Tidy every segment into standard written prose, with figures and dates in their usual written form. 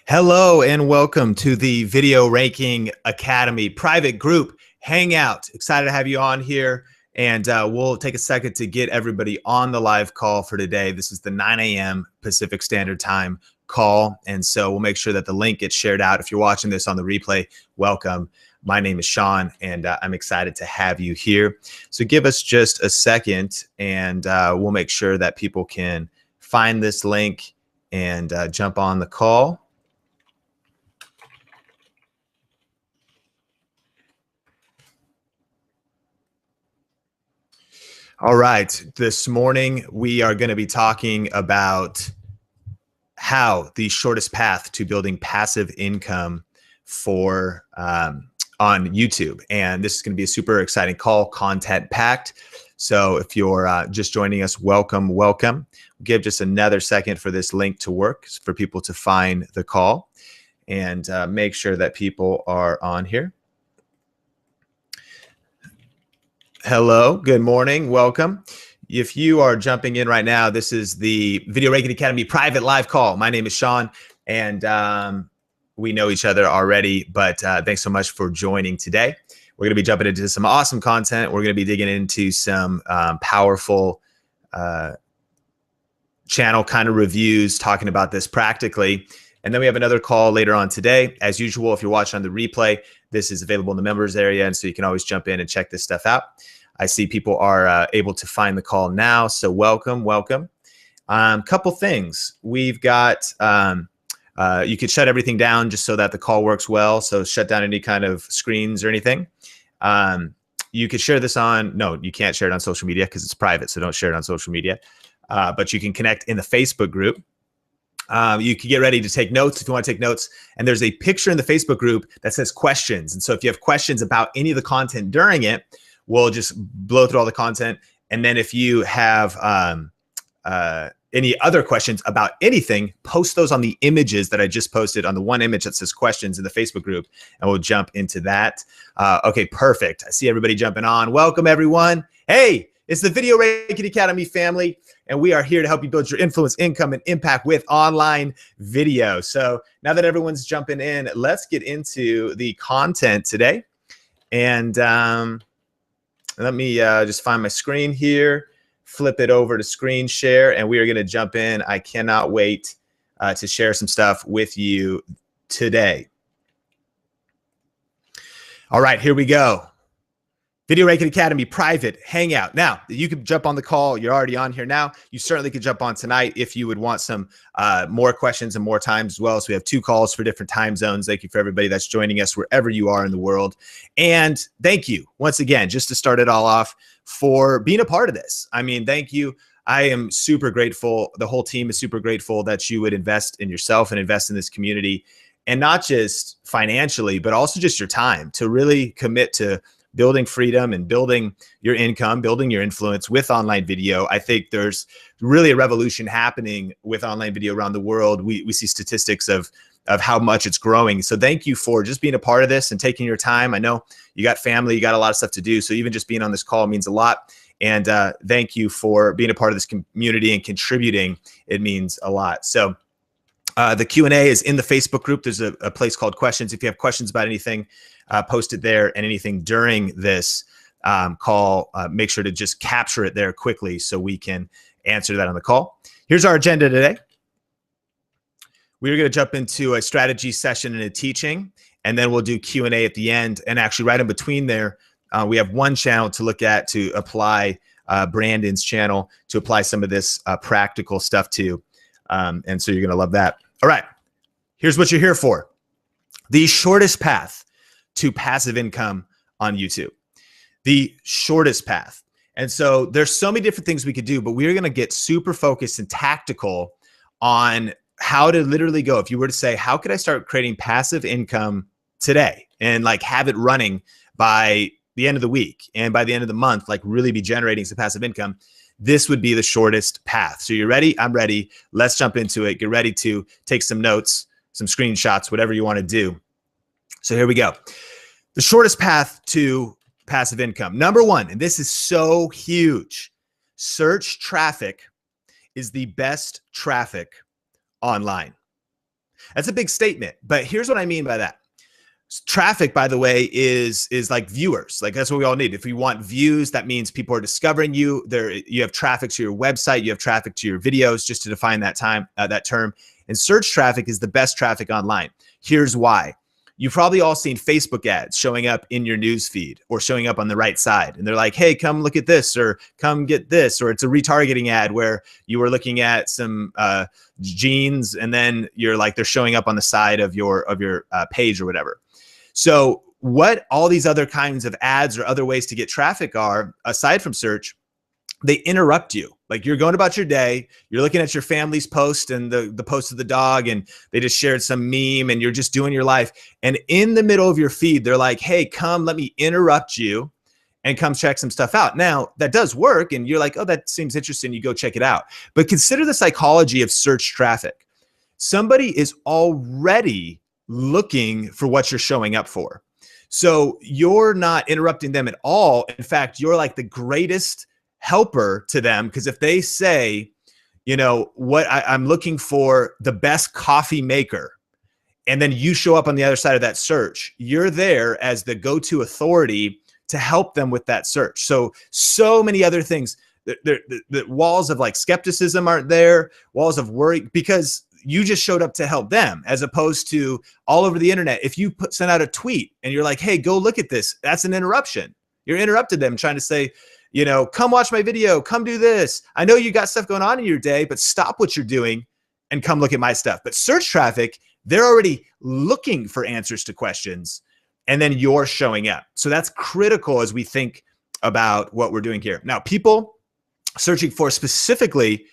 Hello and welcome to the Video Ranking Academy private group hangout. Excited to have you on here, and we'll take a second to get everybody on the live call for today. This is the 9 a.m. Pacific Standard Time call, and so we'll make sure that the link gets shared out. If you're watching this on the replay, welcome. My name is Sean, and I'm excited to have you here. So give us just a second, and we'll make sure that people can find this link and jump on the call. All right, this morning we are going to be talking about how the shortest path to building passive income for on YouTube. And this is going to be a super exciting call, content packed. So if you're just joining us, welcome. We'll give just another second for this link to work, for people to find the call, and make sure that people are on here. Hello, good morning, welcome. If you are jumping in right now, this is the Video Ranking Academy private live call. My name is Sean, and we know each other already, but thanks so much for joining today. We're gonna be jumping into some awesome content. We're gonna be digging into some powerful channel kind of reviews, talking about this practically. And then we have another call later on today. As usual, if you're watching on the replay, this is available in the members area, and so you can always jump in and check this stuff out. I see people are able to find the call now, so welcome. Couple things. We've got, you could shut everything down just so that the call works well, so shut down any kind of screens or anything. You could share this on, no, you can't share it on social media because it's private, so don't share it on social media. But you can connect in the Facebook group. You can get ready to take notes if you want to take notes. And there's a picture in the Facebook group that says questions. And so if you have questions about any of the content during it, we'll just blow through all the content. And then if you have any other questions about anything, post those on the images that I just posted, on the one image that says questions in the Facebook group, and we'll jump into that. Okay, perfect. I see everybody jumping on. Welcome, everyone. Hey, it's the Video Ranking Academy family, and we are here to help you build your influence, income, and impact with online video. So now that everyone's jumping in, let's get into the content today. And let me just find my screen here, flip it over to screen share, and we are going to jump in. I cannot wait to share some stuff with you today. All right, here we go. Video Ranking Academy private hangout. Now, you can jump on the call. You're already on here now. You certainly could jump on tonight if you would want some more questions and more times as well. So we have 2 calls for different time zones. Thank you for everybody that's joining us wherever you are in the world. And thank you once again, just to start it all off, for being a part of this. I mean, thank you. I am super grateful. The whole team is super grateful that you would invest in yourself and invest in this community, and not just financially, but also just your time to really commit to building freedom and building your income, building your influence with online video. I think there's really a revolution happening with online video around the world. We see statistics of how much it's growing. So thank you for just being a part of this and taking your time. I know you got family, you got a lot of stuff to do. So even just being on this call means a lot. And thank you for being a part of this community and contributing. It means a lot. So the Q&A is in the Facebook group. There's a place called questions. If you have questions about anything, post it there, and anything during this call, make sure to just capture it there quickly so we can answer that on the call. Here's our agenda today. We're going to jump into a strategy session and a teaching, and then we'll do Q&A at the end. And actually right in between there, we have one channel to look at to apply, Brandon's channel, to apply some of this practical stuff to. And so you're going to love that. All right, here's what you're here for. The shortest path to passive income on YouTube. The shortest path. And so there's so many different things we could do, but we're going to get super focused and tactical on how to literally go. If you were to say, how could I start creating passive income today and like have it running by the end of the week and by the end of the month, like really be generating some passive income? This would be the shortest path. So you're ready? I'm ready. Let's jump into it. Get ready to take some notes, some screenshots, whatever you want to do. So here we go. The shortest path to passive income. Number 1, and this is so huge, search traffic is the best traffic online. That's a big statement, but here's what I mean by that. Traffic, by the way, is like viewers. Like that's what we all need. If we want views, that means people are discovering you. You have traffic to your website, you have traffic to your videos, just to define that term. And search traffic is the best traffic online. Here's why. You've probably all seen Facebook ads showing up in your news feed or showing up on the right side. And they're like, hey, come look at this, or come get this. Or it's a retargeting ad where you were looking at some jeans, and then you're like, they're showing up on the side of your page or whatever. So what all these other kinds of ads or other ways to get traffic are, aside from search, they interrupt you. Like you're going about your day, you're looking at your family's post and the post of the dog, and they just shared some meme, and you're just doing your life. And in the middle of your feed, they're like, hey, come, let me interrupt you and come check some stuff out. Now that does work. And you're like, oh, that seems interesting. You go check it out. But consider the psychology of search traffic. Somebody is already looking for what you're showing up for. So you're not interrupting them at all. In fact, you're like the greatest helper to them, because if they say, you know, what I'm looking for the best coffee maker, and then you show up on the other side of that search, you're there as the go-to authority to help them with that search. So many other things. The walls of like skepticism aren't there, walls of worry, because you just showed up to help them, as opposed to all over the internet. If you send out a tweet and you're like, hey, go look at this, that's an interruption. You're interrupted them trying to say, you know, come watch my video, come do this. I know you got stuff going on in your day, but stop what you're doing and come look at my stuff. But search traffic, they're already looking for answers to questions, and then you're showing up. So that's critical as we think about what we're doing here. Now, people searching for specifically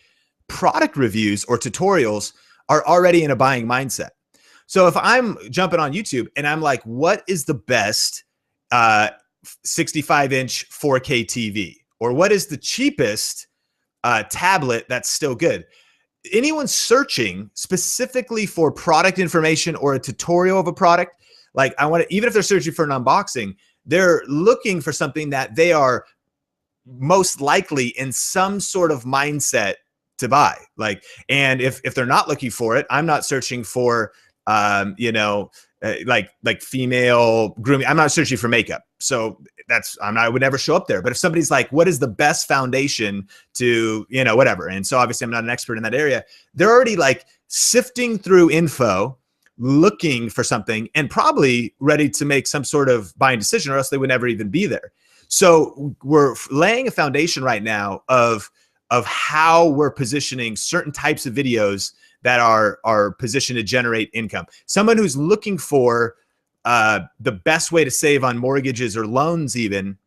product reviews or tutorials are already in a buying mindset. So if I'm jumping on YouTube and I'm like, what is the best 65-inch 4K TV? Or what is the cheapest tablet that's still good? Anyone searching specifically for product information or a tutorial of a product, like even if they're searching for an unboxing, they're looking for something that they are most likely in some sort of mindset to buy. Like, and if they're not looking for it, I'm not searching for, like female grooming. I'm not searching for makeup. So I would never show up there. But if somebody's like, what is the best foundation to, whatever. And so obviously I'm not an expert in that area. They're already like sifting through info, looking for something, and probably ready to make some sort of buying decision, or else they would never even be there. So we're laying a foundation right now of how we're positioning certain types of videos that are positioned to generate income. Someone who's looking for the best way to save on mortgages or loans, even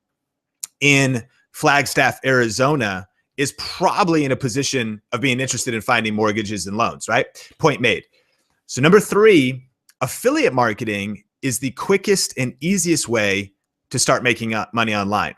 in Flagstaff, Arizona, is probably in a position of being interested in finding mortgages and loans, right? Point made. So number 3, affiliate marketing is the quickest and easiest way to start making money online.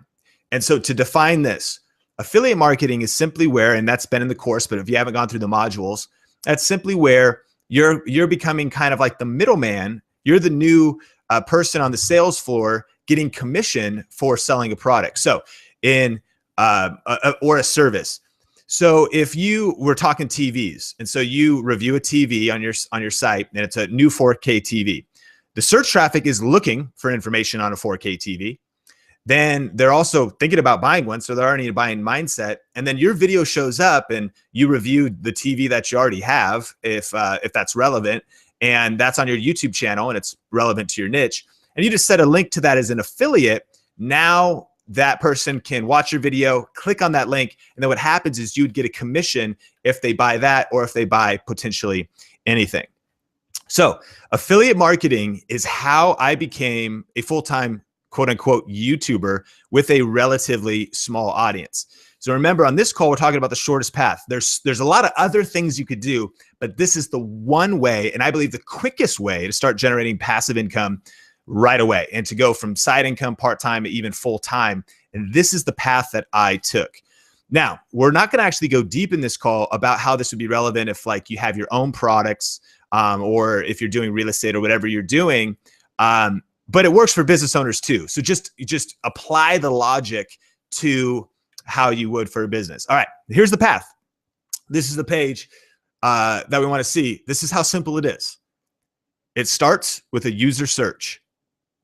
And so to define this, affiliate marketing is simply where, and that's been in the course, but if you haven't gone through the modules, that's simply where you're becoming kind of like the middleman. You're the new person on the sales floor getting commission for selling a product. So or a service. So if you were talking TVs, and so you review a TV on your site, and it's a new 4K TV, the search traffic is looking for information on a 4K TV. Then they're also thinking about buying one, so they're already in a buying mindset. And then your video shows up, and you reviewed the TV that you already have, if that's relevant, and that's on your YouTube channel, and it's relevant to your niche. And you just set a link to that as an affiliate. Now that person can watch your video, click on that link, and then what happens is you'd get a commission if they buy that, or if they buy potentially anything. So affiliate marketing is how I became a full-time quote unquote YouTuber with a relatively small audience. So remember, on this call, we're talking about the shortest path. There's a lot of other things you could do, but this is the one way, and I believe the quickest way, to start generating passive income right away, and to go from side income, part-time, to even full-time. And this is the path that I took. Now, we're not going to actually go deep in this call about how this would be relevant if like you have your own products, or if you're doing real estate or whatever you're doing. But it works for business owners too. So just apply the logic to how you would for a business. All right, here's the path. This is the page that we want to see. This is how simple it is. It starts with a user search.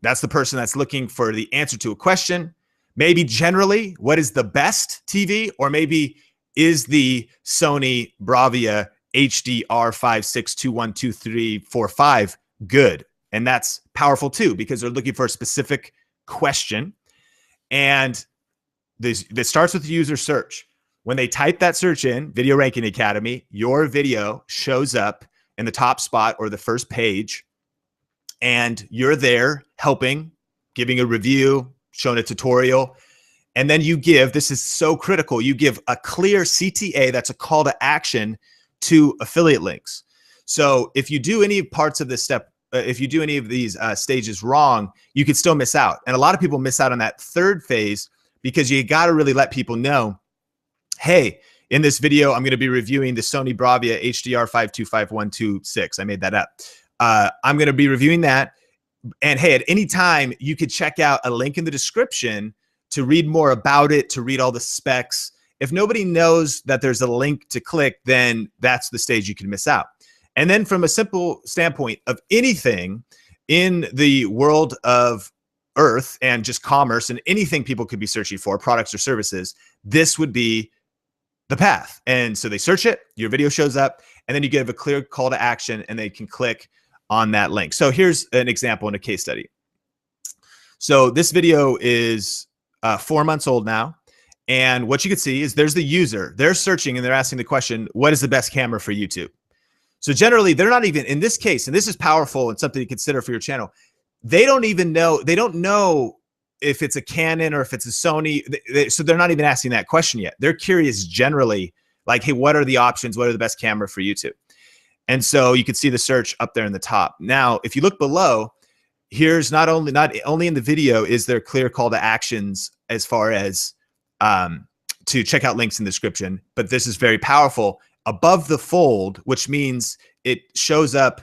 That's the person that's looking for the answer to a question. Maybe generally, what is the best TV? Or maybe is the Sony Bravia HDR56212345 good? And that's powerful too, because they're looking for a specific question. And this starts with the user search. When they type that search in, Video Ranking Academy, your video shows up in the top spot or the first page. And you're there helping, giving a review, showing a tutorial. And then you give, this is so critical, you give a clear CTA, that's a call to action to affiliate links. So if you do any parts of this step, if you do any of these stages wrong, you could still miss out. And a lot of people miss out on that third phase because you got to really let people know, hey, in this video, I'm going to be reviewing the Sony Bravia HDR525126. I made that up. I'm going to be reviewing that. And hey, at any time, you could check out a link in the description to read more about it, to read all the specs. If nobody knows that there's a link to click, then that's the stage you can miss out. And then from a simple standpoint of anything in the world of Earth and just commerce and anything people could be searching for, products or services, this would be the path. And so they search it, your video shows up, and then you give a clear call to action and they can click on that link. So here's an example in a case study. So this video is 4 months old now. And what you can see is there's the user. They're searching and they're asking the question, what is the best camera for YouTube? So generally, they're not even, in this case, and this is powerful and something to consider for your channel, they don't even know, they don't know if it's a Canon or if it's a Sony. So they're not even asking that question yet. They're curious generally, like, hey, what are the options? What are the best camera for YouTube? And so you can see the search up there in the top. Now, if you look below, here's not only in the video is there clear call to actions as far as to check out links in the description, but this is very powerful. Above the fold, which means it shows up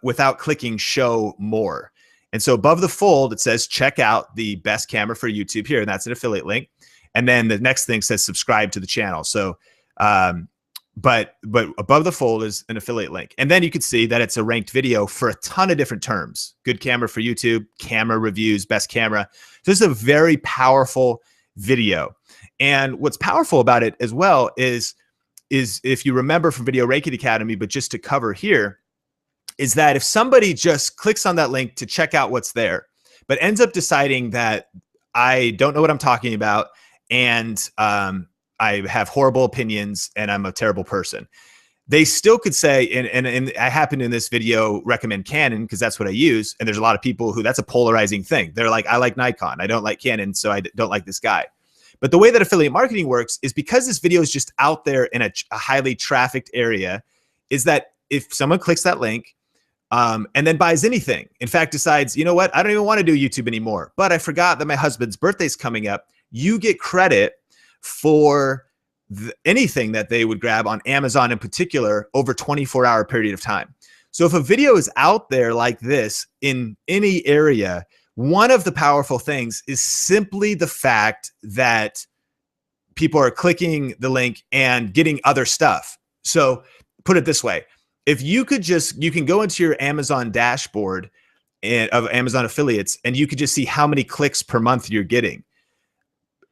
without clicking show more. And so above the fold, it says check out the best camera for YouTube here, and that's an affiliate link. And then the next thing says subscribe to the channel. So but above the fold is an affiliate link. And then you can see that it's a ranked video for a ton of different terms. Good camera for YouTube, camera reviews, best camera. So this is a very powerful video. And what's powerful about it as well is if you remember from Video Ranking Academy, but just to cover here, is that if somebody just clicks on that link to check out what's there, but ends up deciding that I don't know what I'm talking about and I have horrible opinions and I'm a terrible person, they still could say, and I happen in this video recommend Canon because that's what I use. And there's a lot of people who, that's a polarizing thing. They're like, I like Nikon, I don't like Canon, so I don't like this guy. But the way that affiliate marketing works is because this video is just out there in a highly trafficked area, is that if someone clicks that link and then buys anything, in fact, decides, you know what, I don't even want to do YouTube anymore, but I forgot that my husband's birthday's coming up, you get credit for anything that they would grab on Amazon in particular over 24-hour period of time. So if a video is out there like this in any area, one of the powerful things is simply the fact that people are clicking the link and getting other stuff. So put it this way, if you could just, you can go into your Amazon dashboard of Amazon affiliates and you could just see how many clicks per month you're getting.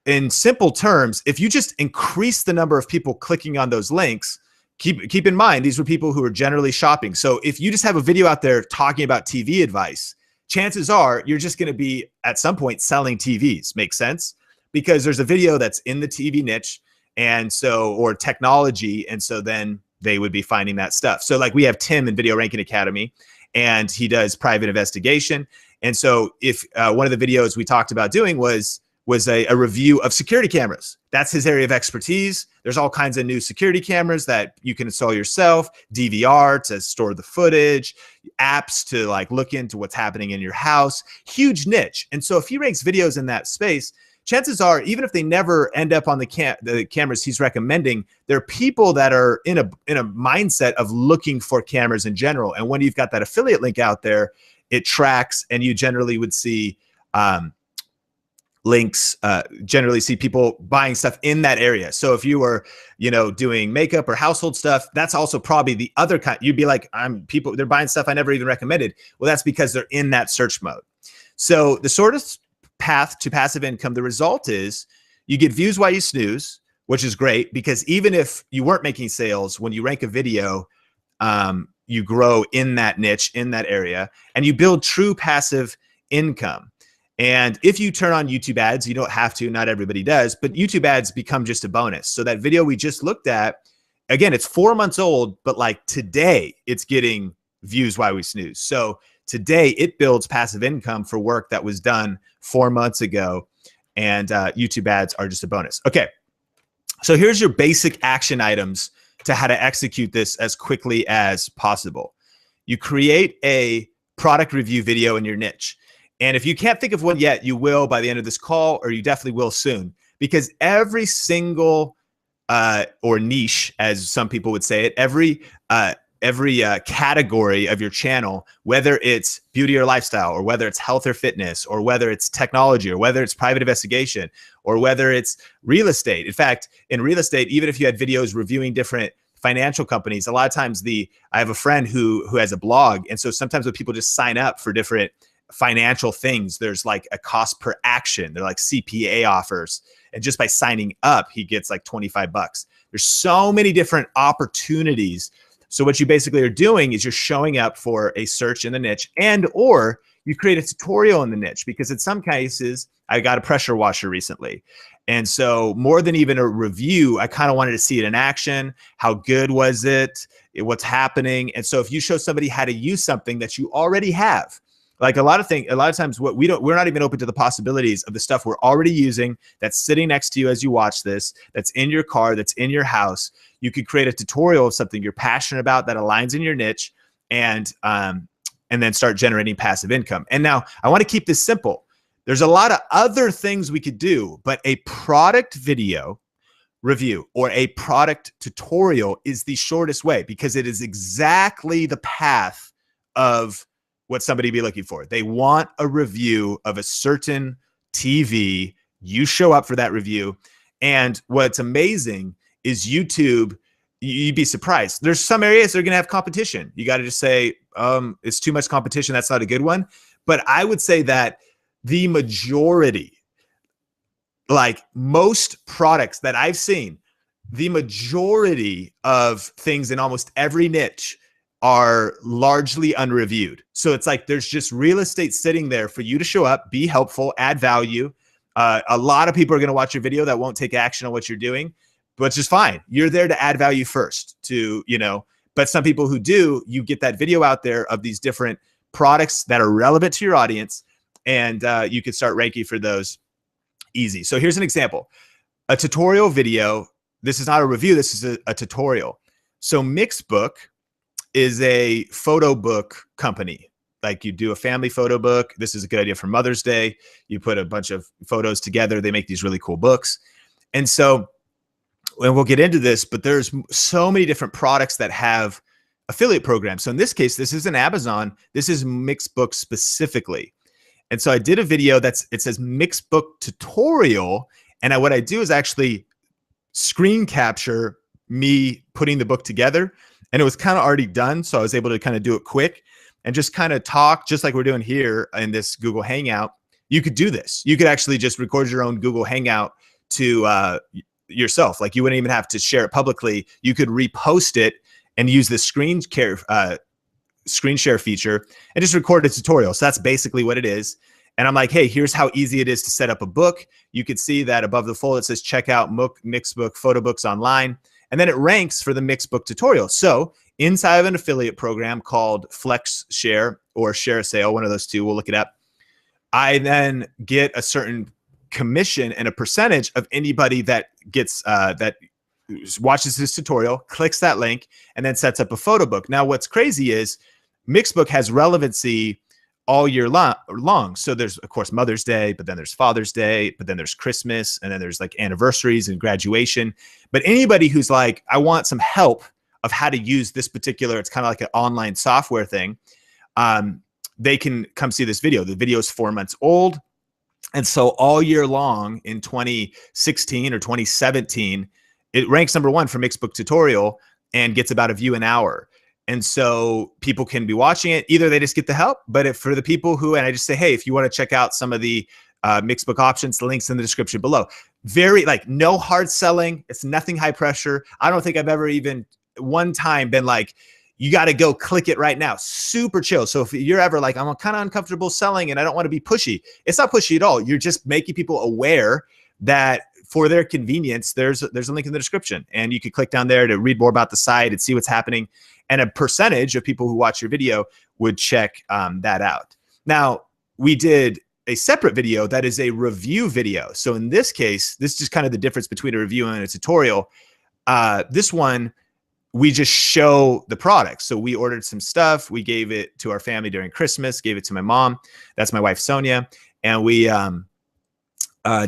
In simple terms, if you just increase the number of people clicking on those links, keep in mind, these were people who are generally shopping. So if you just have a video out there talking about TV advice, chances are you're just going to be at some point selling TVs. Make sense? Because there's a video that's in the TV niche and so, or technology. And so then they would be finding that stuff. So like we have Tim in Video Ranking Academy and he does private investigation. And so if one of the videos we talked about doing was a review of security cameras. That's his area of expertise. There's all kinds of new security cameras that you can install yourself, DVR to store the footage, apps to like look into what's happening in your house, huge niche. And so if he ranks videos in that space, chances are, even if they never end up on the cameras he's recommending, there are people that are in a mindset of looking for cameras in general. And when you've got that affiliate link out there, it tracks and you generally would see, links, generally see people buying stuff in that area. So if you were, doing makeup or household stuff, that's also probably the other kind. You'd be like, they're buying stuff I never even recommended. Well, that's because they're in that search mode. So the shortest path to passive income, the result is you get views while you snooze, which is great because even if you weren't making sales, when you rank a video, you grow in that niche, in that area, and you build true passive income. And if you turn on YouTube ads, you don't have to, not everybody does, but YouTube ads become just a bonus. So that video we just looked at, again, it's 4 months old, but like today it's getting views while we snooze. So today it builds passive income for work that was done 4 months ago, and YouTube ads are just a bonus. Okay, so here's your basic action items to how to execute this as quickly as possible. You create a product review video in your niche. And if you can't think of one yet, you will by the end of this call, or you definitely will soon, because every single or niche, as some people would say it, every category of your channel, whether it's beauty or lifestyle, or whether it's health or fitness, or whether it's technology, or whether it's private investigation, or whether it's real estate. In fact, in real estate, even if you had videos reviewing different financial companies, a lot of times I have a friend who has a blog. And so sometimes when people just sign up for different financial things, there's like a cost per action. They're like CPA offers. And just by signing up, he gets like 25 bucks. There's so many different opportunities. So what you basically are doing is you're showing up for a search in the niche, or you create a tutorial in the niche, because in some cases, I got a pressure washer recently. And so more than even a review, I kind of wanted to see it in action. How good was it? What's happening? And so if you show somebody how to use something that you already have, like a lot of times we're not even open to the possibilities of the stuff we're already using that's sitting next to you as you watch this, that's in your car, that's in your house. You could create a tutorial of something you're passionate about that aligns in your niche, and then start generating passive income. And now I want to keep this simple. There's a lot of other things we could do, but a product video review or a product tutorial is the shortest way, because it is exactly the path of what somebody be looking for. They want a review of a certain TV. You show up for that review. And what's amazing is YouTube, you'd be surprised. There's some areas that are going to have competition. You got to just say, it's too much competition. That's not a good one. But I would say that the majority, like most products that I've seen, the majority of things in almost every niche are largely unreviewed. So it's like there's just real estate sitting there for you to show up, be helpful, add value. A lot of people are going to watch your video that won't take action on what you're doing, which is fine. You're there to add value first, but some people who do, you get that video out there of these different products that are relevant to your audience, and you can start ranking for those easy. So here's an example. A tutorial video. This is not a review. This is a tutorial. So Mixbook is a photo book company. Like you do a family photo book. This is a good idea for Mother's Day. You put a bunch of photos together. They make these really cool books. And so, and we'll get into this, but there's so many different products that have affiliate programs. So in this case, this isn't Amazon. This is Mixbook specifically. And so I did a video it says Mixbook tutorial. And what I do is actually screen capture me putting the book together. And it was kind of already done. So I was able to kind of do it quick and just kind of talk, just like we're doing here in this Google Hangout. You could do this. You could actually just record your own Google Hangout to yourself. Like you wouldn't even have to share it publicly. You could repost it and use the screen share feature and just record a tutorial. So that's basically what it is. And I'm like, hey, here's how easy it is to set up a book. You could see that above the fold, it says check out Mixbook photo books online. And then it ranks for the Mixbook tutorial. So inside of an affiliate program called Flex Share or Share a Sale, one of those two, we'll look it up. I then get a certain commission and a percentage of anybody that gets that watches this tutorial, clicks that link, and then sets up a photo book. Now, what's crazy is Mixbook has relevancy all year long. So there's, of course, Mother's Day, but then there's Father's Day, but then there's Christmas, and then there's like anniversaries and graduation. But anybody who's like, I want some help of how to use this particular, it's kind of like an online software thing, they can come see this video. The video is 4 months old. And so all year long in 2016 or 2017, it ranks number one for Mixbook tutorial and gets about a view an hour. And so people can be watching it. Either they just get the help, but if for the people who, and I just say, hey, if you want to check out some of the Mixbook options, the links in the description below. Very like no hard selling. It's nothing high pressure. I don't think I've ever even one time been like, you got to go click it right now. Super chill. So if you're ever like, I'm kind of uncomfortable selling and I don't want to be pushy, it's not pushy at all. You're just making people aware that for their convenience, there's a link in the description and you can click down there to read more about the site and see what's happening. And a percentage of people who watch your video would check that out. Now, we did a separate video that is a review video. So in this case, this is just kind of the difference between a review and a tutorial. This one, we just show the product. So we ordered some stuff. We gave it to our family during Christmas, gave it to my mom. That's my wife, Sonia. And we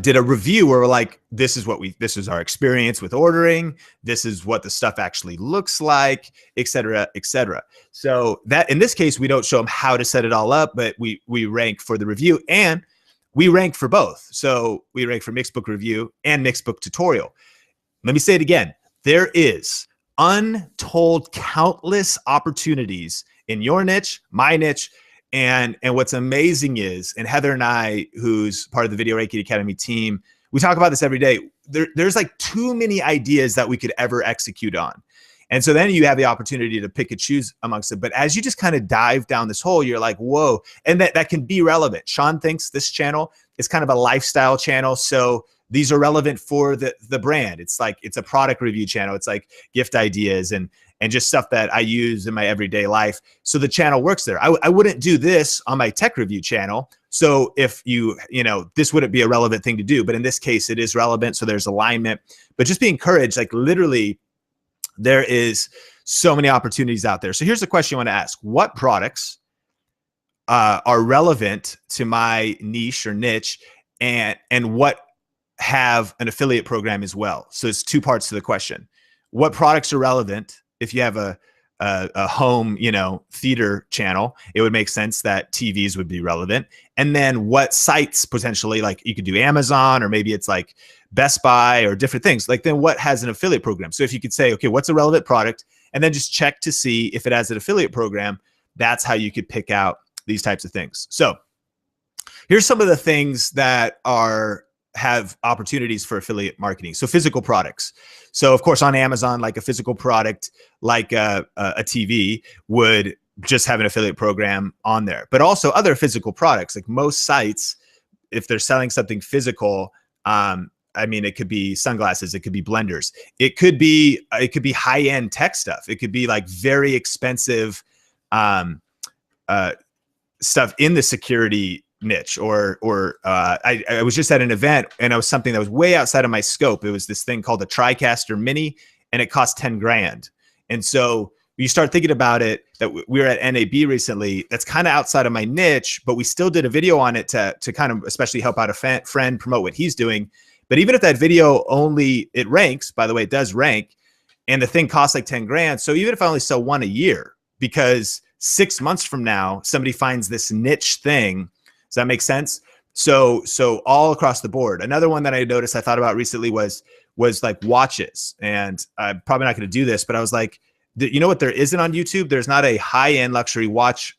did a review where we're like, this is our experience with ordering. This is what the stuff actually looks like, et cetera, et cetera. So that in this case, we don't show them how to set it all up, but we rank for the review and we rank for both. So we rank for Mixbook review and Mixbook tutorial. Let me say it again. There is untold countless opportunities in your niche, my niche. And what's amazing is, and Heather and I, who's part of the Video Reiki Academy team, we talk about this every day. There's like too many ideas that we could ever execute on. And so then you have the opportunity to pick and choose amongst them. But as you just kind of dive down this hole, you're like, whoa, and that can be relevant. Sean thinks this channel is kind of a lifestyle channel. So these are relevant for the brand. It's like, it's a product review channel. It's like gift ideas and just stuff that I use in my everyday life. So the channel works there. I wouldn't do this on my tech review channel. So if you know, this wouldn't be a relevant thing to do, but in this case, it is relevant. So there's alignment, but just be encouraged, like literally there is so many opportunities out there. So here's the question I want to ask. What products are relevant to my niche or niche and what have an affiliate program as well? So it's two parts to the question. What products are relevant? If you have a home, theater channel, it would make sense that TVs would be relevant. And then what sites potentially, like you could do Amazon, or maybe it's like Best Buy or different things. Like then what has an affiliate program? So if you could say, okay, what's a relevant product? And then just check to see if it has an affiliate program. That's how you could pick out these types of things. So here's some of the things that have opportunities for affiliate marketing. So physical products. So of course on Amazon, like a physical product, like a TV would just have an affiliate program on there, but also other physical products. Like most sites, if they're selling something physical, I mean, it could be sunglasses, it could be blenders, it could be high-end tech stuff. It could be like very expensive stuff in the security niche, or I was just at an event and it was something that was way outside of my scope. It was this thing called the TriCaster Mini and it cost 10 grand. And so you start thinking about it, that we were at NAB recently, that's kind of outside of my niche, but we still did a video on it to kind of especially help out a friend promote what he's doing. But even if that video it ranks, by the way, it does rank, and the thing costs like 10 grand. So even if I only sell one a year, because 6 months from now, somebody finds this niche thing. Does that make sense? So all across the board. Another one that I noticed, I thought about recently was like watches. And I'm probably not going to do this, but I was like, you know what there isn't on YouTube? There's not a high-end luxury watch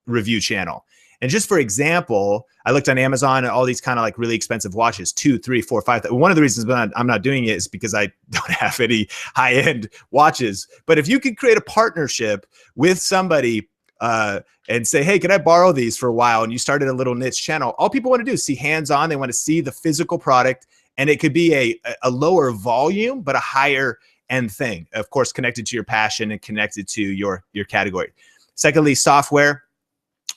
review channel. And just for example, I looked on Amazon and all these kind of like really expensive watches, 2, 3, 4, 5. One of the reasons I'm not doing it is because I don't have any high-end watches. But if you could create a partnership with somebody and say, hey, can I borrow these for a while? And you started a little niche channel. All people want to do is see hands-on. They want to see the physical product, and it could be a lower volume, but a higher end thing, of course, connected to your passion and connected to your category. Secondly, software.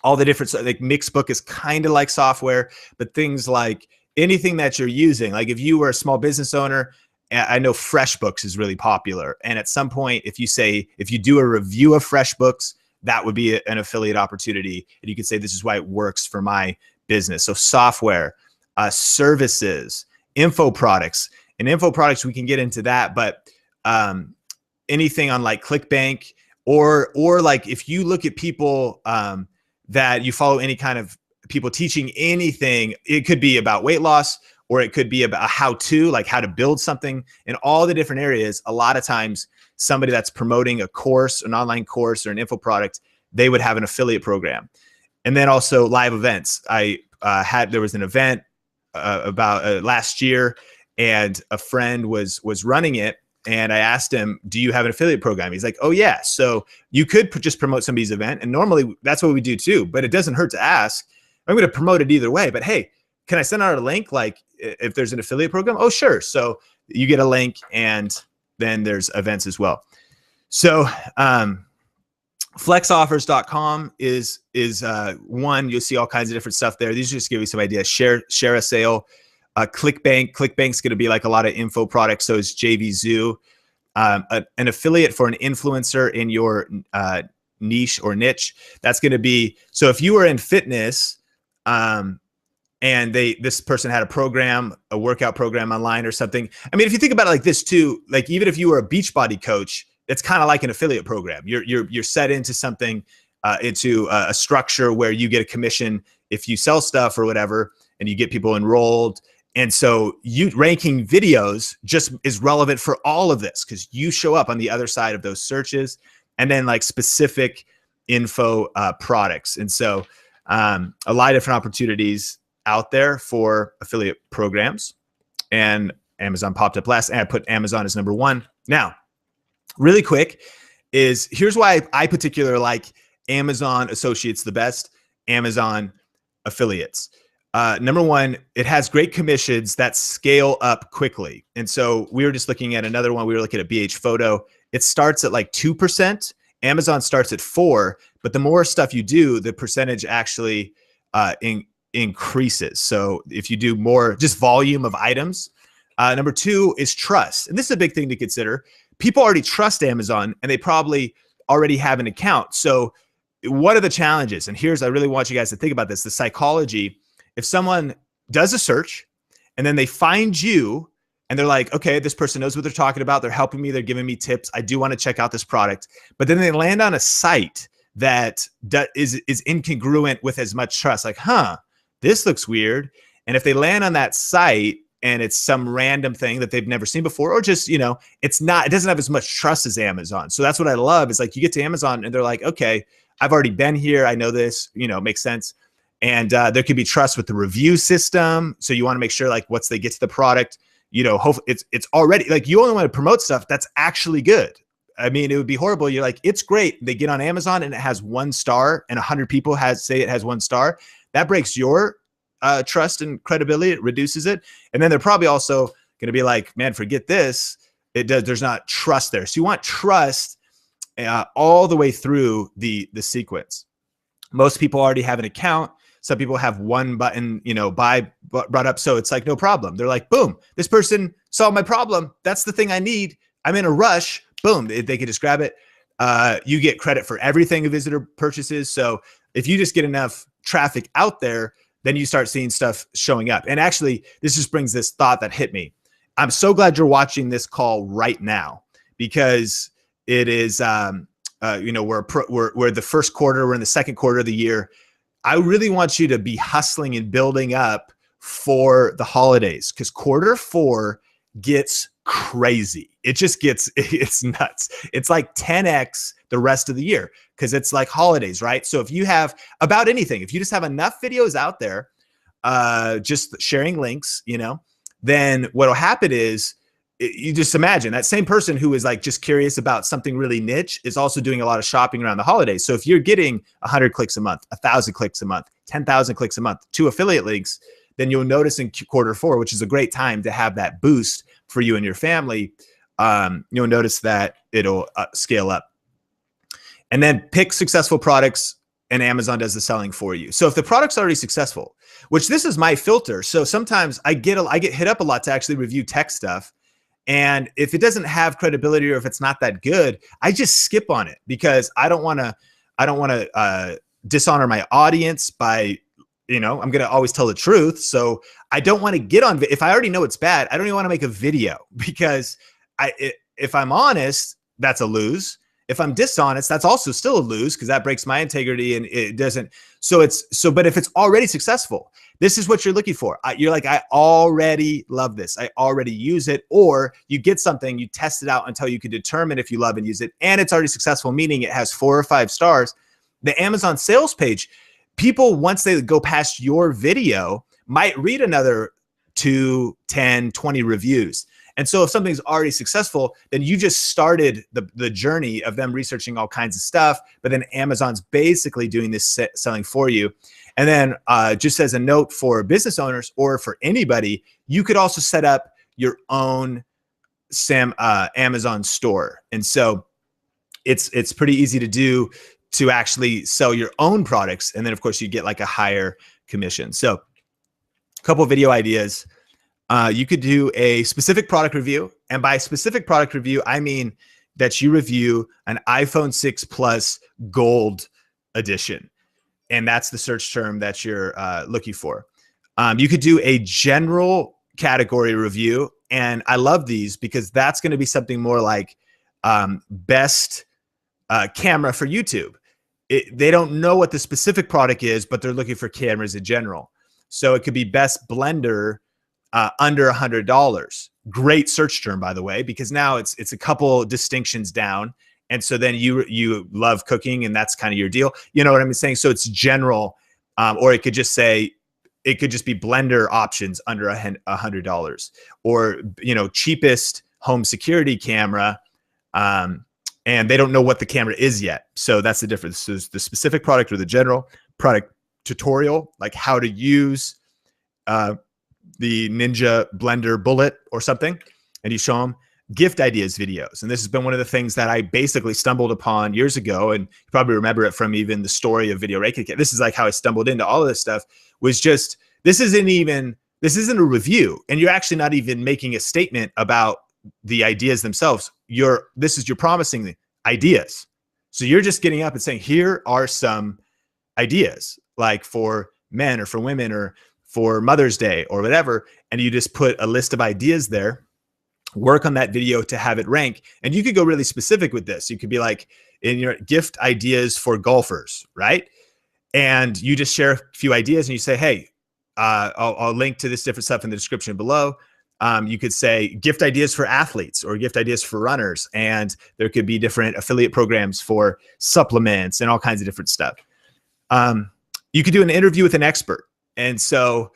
All the different, like Mixbook is kind of like software, but things like anything that you're using, like if you were a small business owner, I know FreshBooks is really popular. And at some point, if you do a review of FreshBooks, that would be an affiliate opportunity. And you could say, this is why it works for my business. So software, services, info products. And info products, we can get into that, but anything on like ClickBank, or like if you look at people that you follow, any kind of people teaching anything. It could be about weight loss, or it could be about a how-to, like how to build something in all the different areas. A lot of times somebody that's promoting a course, an online course or an info product, they would have an affiliate program. And then also live events. There was an event about last year, and a friend was running it. And I asked him, do you have an affiliate program? He's like, oh yeah. So you could just promote somebody's event. And normally that's what we do too, but it doesn't hurt to ask. I'm going to promote it either way, but hey, can I send out a link? Like if there's an affiliate program? Oh, sure. So you get a link, and then there's events as well. So, flexoffers.com is one. You'll see all kinds of different stuff there. These just give you some ideas. Share a sale. ClickBank's going to be like a lot of info products. So is JVZoo. An affiliate for an influencer in your niche or niche. That's going to be, so if you were in fitness, and this person had a program, a workout program online or something. I mean, if you think about it like this too, like even if you were a Beachbody coach, it's kind of like an affiliate program. You're set into something, into a structure where you get a commission if you sell stuff or whatever, and you get people enrolled. And so you ranking videos just is relevant for all of this, because you show up on the other side of those searches, and then like specific info products. And so a lot of different opportunities out there for affiliate programs, and Amazon popped up last, and I put Amazon as number one. Now, really quick here's why I particularly like Amazon Associates the best, Amazon affiliates. Number one, it has great commissions that scale up quickly. And so we were just looking at another one. We were looking at BH Photo. It starts at like 2%. Amazon starts at 4%, but the more stuff you do, the percentage actually increases. So if you do more, just volume of items. Number two is trust. And this is a big thing to consider. People already trust Amazon, and they probably already have an account. So what are the challenges? And I really want you guys to think about this, the psychology. If someone does a search and then they find you and they're like, okay, this person knows what they're talking about. They're helping me. They're giving me tips. I do want to check out this product. But then they land on a site that is incongruent with as much trust. Like, this looks weird. And if they land on that site and it's some random thing that they've never seen before, or just, it doesn't have as much trust as Amazon. So that's what I love, is like you get to Amazon and they're like, okay, I've already been here. I know this, makes sense. And there could be trust with the review system. So you want to make sure, like, once they get to the product, hopefully it's already, like, you only want to promote stuff that's actually good. I mean, it would be horrible. You're like, it's great. They get on Amazon and it has 1 star, and 100 people say it has 1 star. That breaks your trust and credibility. It reduces it. And then they're probably also going to be like, man, forget this. There's not trust there. So you want trust all the way through the sequence. Most people already have an account. Some people have one button, buy brought up. So it's like, no problem. They're like, boom, this person solved my problem. That's the thing I need. I'm in a rush. Boom. They can just grab it. You get credit for everything a visitor purchases. So if you just get enough traffic out there, then you start seeing stuff showing up. And actually, this just brings this thought that hit me. I'm so glad you're watching this call right now, because it is, we're the first quarter, we're in the second quarter of the year. I really want you to be hustling and building up for the holidays, because quarter 4 gets crazy. It's nuts. It's like 10x the rest of the year, because it's like holidays, right? So if you have about anything, if you just have enough videos out there, just sharing links, then what'll happen is, you just imagine that same person who is like just curious about something really niche is also doing a lot of shopping around the holidays. So if you're getting 100 clicks a month, 1,000 clicks a month, 10,000 clicks a month, 2 affiliate links, then you'll notice in quarter 4, which is a great time to have that boost for you and your family, you'll notice that it'll scale up. And then pick successful products, and Amazon does the selling for you. So if the product's already successful, which this is my filter. So sometimes I get hit up a lot to actually review tech stuff. And if it doesn't have credibility, or if it's not that good, I just skip on it, because I don't want to dishonor my audience by, I'm going to always tell the truth. So I don't want to get on, if I already know it's bad, I don't even want to make a video, because if I'm honest, that's a lose. If I'm dishonest, that's also still a lose because that breaks my integrity and it doesn't. But if it's already successful, this is what you're looking for. You're like, I already love this. I already use it. Or you get something, you test it out until you can determine if you love and use it. And it's already successful, meaning it has 4 or 5 stars. The Amazon sales page, people, once they go past your video, might read another 2, 10, 20 reviews. And so if something's already successful, then you just started the journey of them researching all kinds of stuff. But then Amazon's basically doing this selling for you. And then just as a note for business owners or for anybody, you could also set up your own Amazon store. And so it's pretty easy to do to actually sell your own products. And then of course you get like a higher commission. So a couple of video ideas. You could do a specific product review. And by specific product review, I mean that you review an iPhone 6 Plus Gold edition. And that's the search term that you're looking for. You could do a general category review. And I love these because that's going to be something more like best camera for YouTube. They don't know what the specific product is, but they're looking for cameras in general. So it could be best blender under $100. Great search term, by the way, because now it's a couple distinctions down. And so then you love cooking and that's kind of your deal. You know what I'm saying? So it's general, or it could just say, it could just be blender options under $100, or, you know, cheapest home security camera. And they don't know what the camera is yet. So that's the difference. So the specific product or the general product tutorial, like how to use the Ninja Blender Bullet or something, and you show them gift ideas videos. And this has been one of the things that I basically stumbled upon years ago. And you probably remember it from even the story of Video Reiki. This is like how I stumbled into all of this stuff, was just, this isn't a review. And you're actually not even making a statement about the ideas themselves. You're promising the ideas. So you're just getting up and saying, here are some ideas, like for men or for women or for Mother's Day or whatever. And you just put a list of ideas there, work on that video to have it rank. And you could go really specific with this. You could be like, in your gift ideas for golfers, right? And you just share a few ideas and you say, hey, I'll link to this different stuff in the description below. You could say gift ideas for athletes or gift ideas for runners. And there could be different affiliate programs for supplements and all kinds of different stuff. You could do an interview with an expert. And so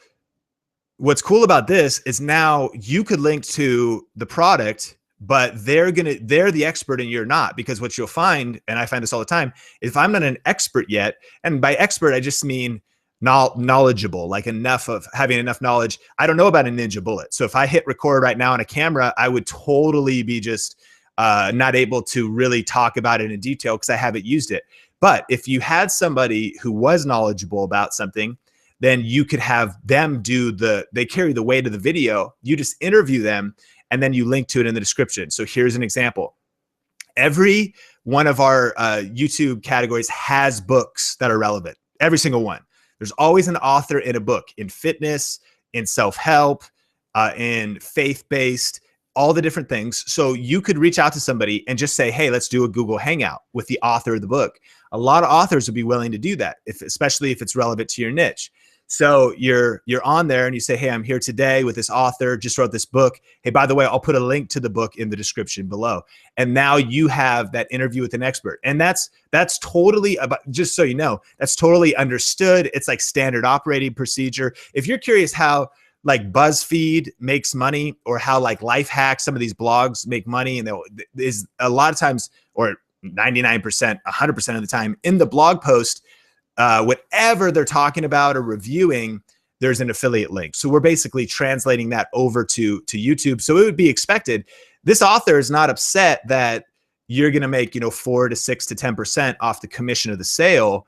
what's cool about this is now you could link to the product, but they're the expert and you're not, because what you'll find, and I find this all the time, if I'm not an expert yet, and by expert, I just mean knowledgeable, like having enough knowledge. I don't know about a Ninja Bullet. So if I hit record right now on a camera, I would totally be just not able to really talk about it in detail because I haven't used it. But if you had somebody who was knowledgeable about something, then you could have them they carry the weight of the video. You just interview them and then you link to it in the description. So here's an example. Every one of our YouTube categories has books that are relevant. Every single one. There's always an author in a book, in fitness, in self-help, in faith-based, all the different things. So you could reach out to somebody and just say, hey, let's do a Google Hangout with the author of the book. A lot of authors would be willing to do that, especially if it's relevant to your niche. So you're on there and you say, hey, I'm here today with this author, just wrote this book. Hey, by the way, I'll put a link to the book in the description below. And now you have that interview with an expert. And that's totally about, just so you know, that's totally understood. It's like standard operating procedure. If you're curious how like BuzzFeed makes money, or how like Life Hacks, some of these blogs make money, and is a lot of times, or 99%, 100% of the time in the blog post, whatever they're talking about or reviewing, there's an affiliate link. So we're basically translating that over to YouTube. So it would be expected. This author is not upset that you're going to make, 4 to 6 to 10% off the commission of the sale.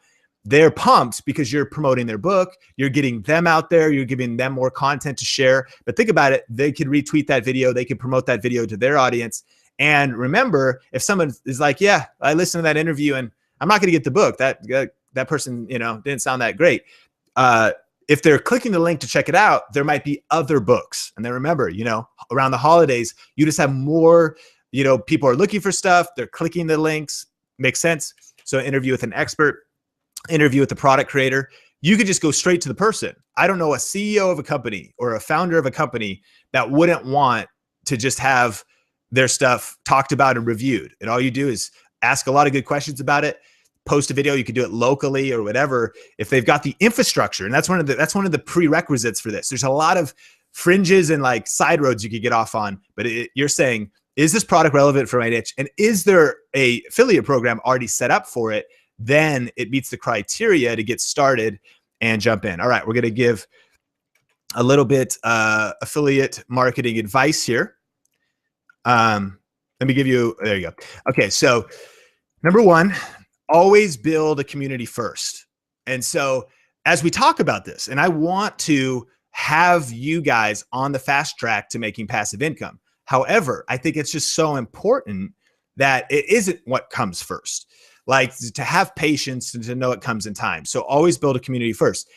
They're pumped because you're promoting their book. You're getting them out there. You're giving them more content to share. But think about it. They could retweet that video. They could promote that video to their audience. And remember, if someone is like, yeah, I listened to that interview and I'm not going to get the book. That person, didn't sound that great. If they're clicking the link to check it out, there might be other books. And then remember, around the holidays, you just have more, people are looking for stuff. They're clicking the links. Makes sense. So interview with an expert, interview with the product creator. You could just go straight to the person. I don't know a CEO of a company or a founder of a company that wouldn't want to just have their stuff talked about and reviewed. And all you do is ask a lot of good questions about it, post a video. You could do it locally or whatever. If they've got the infrastructure, and that's one of the prerequisites for this. There's a lot of fringes and like side roads you could get off on, but you're saying, is this product relevant for my niche? And is there a affiliate program already set up for it? Then it meets the criteria to get started and jump in. All right, we're going to give a little bit affiliate marketing advice here. Let me give you, there you go. Okay, so number one, always build a community first. And so as we talk about this, and I want to have you guys on the fast track to making passive income. However, I think it's just so important that it isn't what comes first. Like to have patience and to know it comes in time. So always build a community first.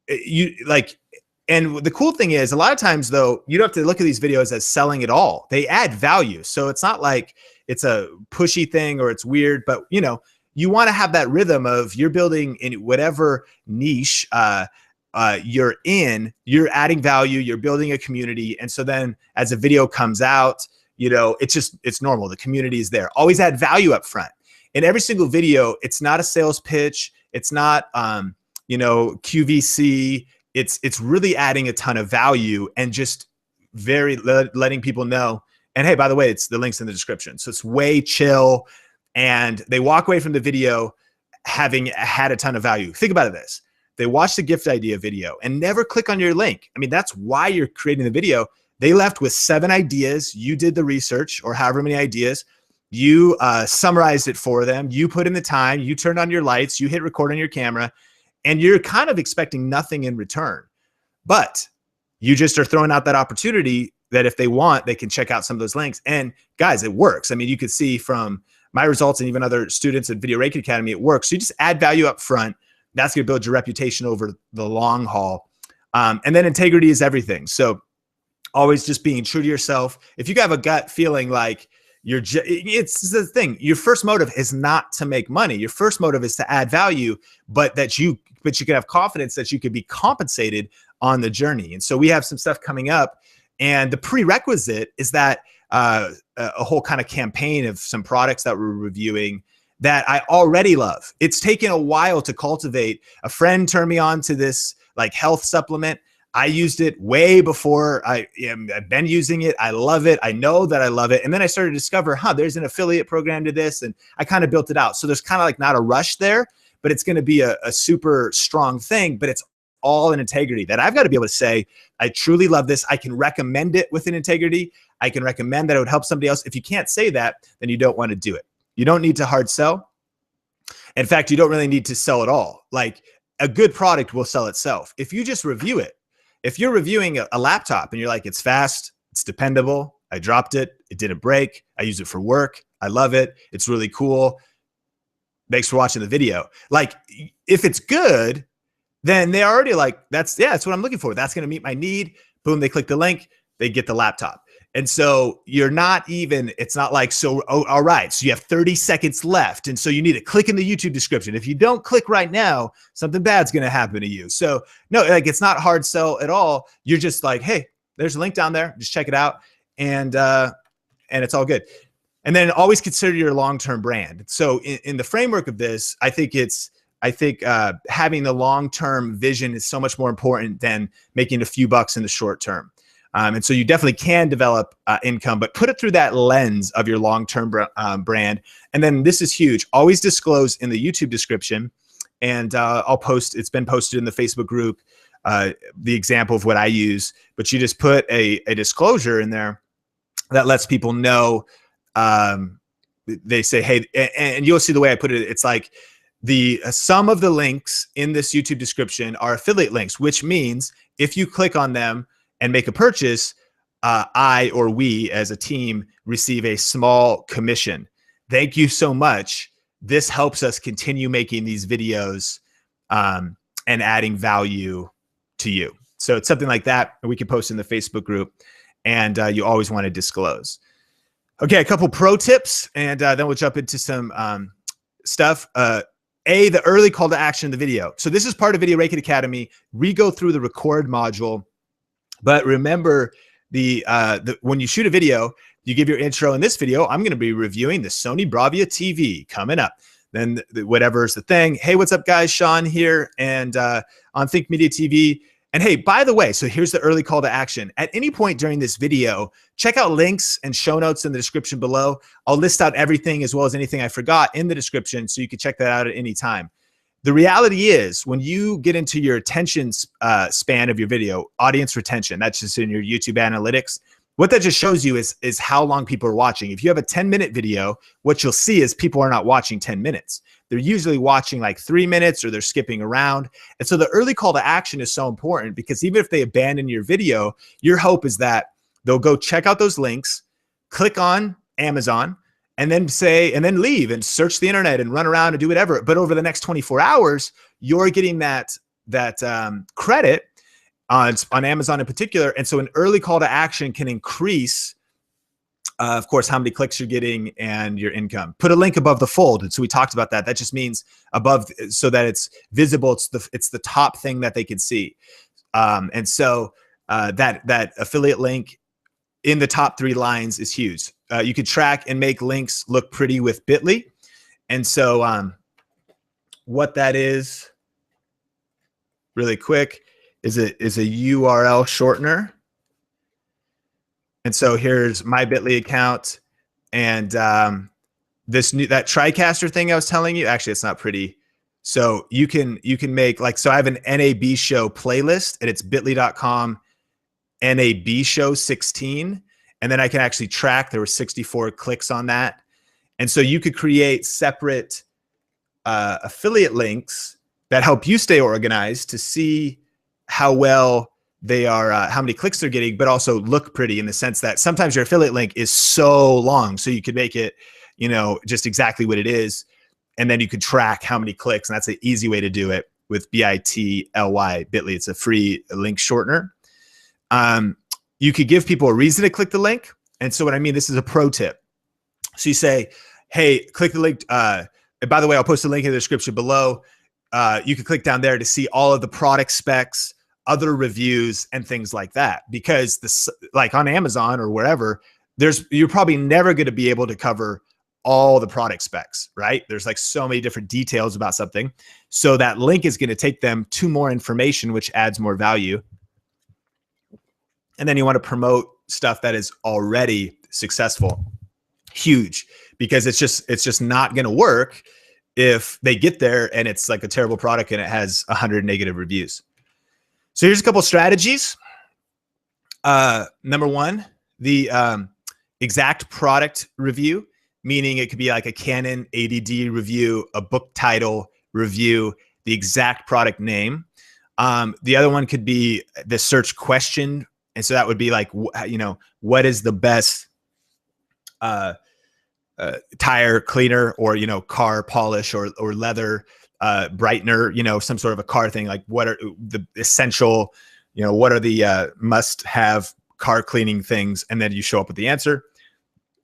And the cool thing is a lot of times though, you don't have to look at these videos as selling at all. They add value. So it's not like it's a pushy thing or it's weird, but you know, you want to have that rhythm of you're building in whatever niche you're in, you're adding value, you're building a community. And so then as a video comes out, you know, it's normal. The community is there. Always add value up front. In every single video, it's not a sales pitch. It's not, you know, QVC. It's really adding a ton of value and just letting people know. And hey, by the way, it's the links in the description. So it's way chill. And they walk away from the video having had a ton of value. Think about this. They watched the gift idea video and never click on your link. I mean, that's why you're creating the video. They left with 7 ideas. You did the research or however many ideas. You summarized it for them. You put in the time. You turned on your lights. You hit record on your camera. And you're kind of expecting nothing in return. But you just are throwing out that opportunity that if they want, they can check out some of those links. And guys, it works. I mean, you could see from my results and even other students at Video Reiki Academy, it works. So you just add value up front. That's going to build your reputation over the long haul. And then integrity is everything. So always just being true to yourself. If you have a gut feeling like it's the thing, your first motive is not to make money. Your first motive is to add value, but you can have confidence that you could be compensated on the journey. And so we have some stuff coming up, and the prerequisite is that a whole kind of campaign of some products that we're reviewing that I already love. It's taken a while to cultivate. A friend turned me on to this like health supplement. I used it way before I've been using it. I love it. I know that I love it. And then I started to discover, there's an affiliate program to this. And I kind of built it out. So there's kind of like not a rush there, but it's going to be a super strong thing, but it's all in integrity that I've got to be able to say, I truly love this. I can recommend it with an integrity. I can recommend that it would help somebody else. If you can't say that, then you don't want to do it. You don't need to hard sell. In fact, you don't really need to sell at all. Like a good product will sell itself. If you just review it, if you're reviewing a laptop and you're like, it's fast, it's dependable, I dropped it, it didn't break, I use it for work, I love it, it's really cool, thanks for watching the video. Like if it's good, then they already like, that's what I'm looking for. That's going to meet my need. Boom, they click the link, they get the laptop. And so you're not even, it's not like, all right, so you have 30 seconds left. And so you need to click in the YouTube description. If you don't click right now, something bad's going to happen to you. So no, like it's not hard sell at all. You're just like, hey, there's a link down there. Just check it out. And it's all good. And then always consider your long-term brand. So in the framework of this, I think having the long-term vision is so much more important than making a few bucks in the short term. And so you definitely can develop income, but put it through that lens of your long-term brand. And then this is huge. Always disclose in the YouTube description, and I'll post, it's been posted in the Facebook group, the example of what I use, but you just put a disclosure in there that lets people know, they say, hey, and you'll see the way I put it. It's like some of the links in this YouTube description are affiliate links, which means if you click on them and make a purchase, I or we as a team receive a small commission. Thank you so much. This helps us continue making these videos and adding value to you. So it's something like that. We can post in the Facebook group, and you always want to disclose. Okay, a couple pro tips, and then we'll jump into some stuff. The early call to action in the video. So this is part of Video Rake It Academy. We go through the record module, but remember when you shoot a video, you give your intro. In this video, I'm going to be reviewing the Sony Bravia TV coming up. Then whatever's the thing. Hey, what's up, guys? Sean here, and on Think Media TV. And hey, by the way, so here's the early call to action. At any point during this video, check out links and show notes in the description below. I'll list out everything as well as anything I forgot in the description, so you can check that out at any time. The reality is, when you get into your attention span of your video, audience retention, that's just in your YouTube analytics, what that just shows you is how long people are watching. If you have a 10-minute video, what you'll see is people are not watching 10 minutes. They're usually watching like 3 minutes, or they're skipping around. And so the early call to action is so important, because even if they abandon your video, your hope is that they'll go check out those links, click on Amazon, and then leave and search the internet and run around and do whatever. But over the next 24 hours, you're getting that credit on Amazon in particular. And so an early call to action can increase, of course, how many clicks you're getting and your income. Put a link above the fold. And so we talked about that. That just means above, so that it's visible. It's the top thing that they can see. And so that affiliate link in the top 3 lines is huge. You can track and make links look pretty with Bitly. And so what that is, really quick, is a URL shortener. And so here's my Bitly account, and that TriCaster thing I was telling you. Actually, it's not pretty. So you can make, like, so I have an NAB show playlist, and it's bit.ly.com NAB show 16, and then I can actually track. There were 64 clicks on that, and so you could create separate affiliate links that help you stay organized to see how well they are, how many clicks they're getting, but also look pretty, in the sense that sometimes your affiliate link is so long, so you could make it, just exactly what it is, and then you could track how many clicks, and that's an easy way to do it with Bitly. Bitly, it's a free link shortener. You could give people a reason to click the link, and so what I mean, this is a pro tip. So you say, hey, click the link. And by the way, I'll post a link in the description below. You can click down there to see all of the product specs, other reviews, and things like that. Because like on Amazon or wherever, you're probably never going to be able to cover all the product specs, right? There's like so many different details about something. So that link is going to take them to more information, which adds more value. And then you want to promote stuff that is already successful. Huge, because it's just not going to work if they get there and it's like a terrible product and it has 100 negative reviews. So here's a couple strategies. Number one, the exact product review, meaning it could be like a Canon ADD review, a book title review, the exact product name. The other one could be the search question. And so that would be like, what is the best tire cleaner, or, car polish, or leather brightener, some sort of a car thing. Like, what are the essential, what are the must-have car cleaning things? And then you show up with the answer,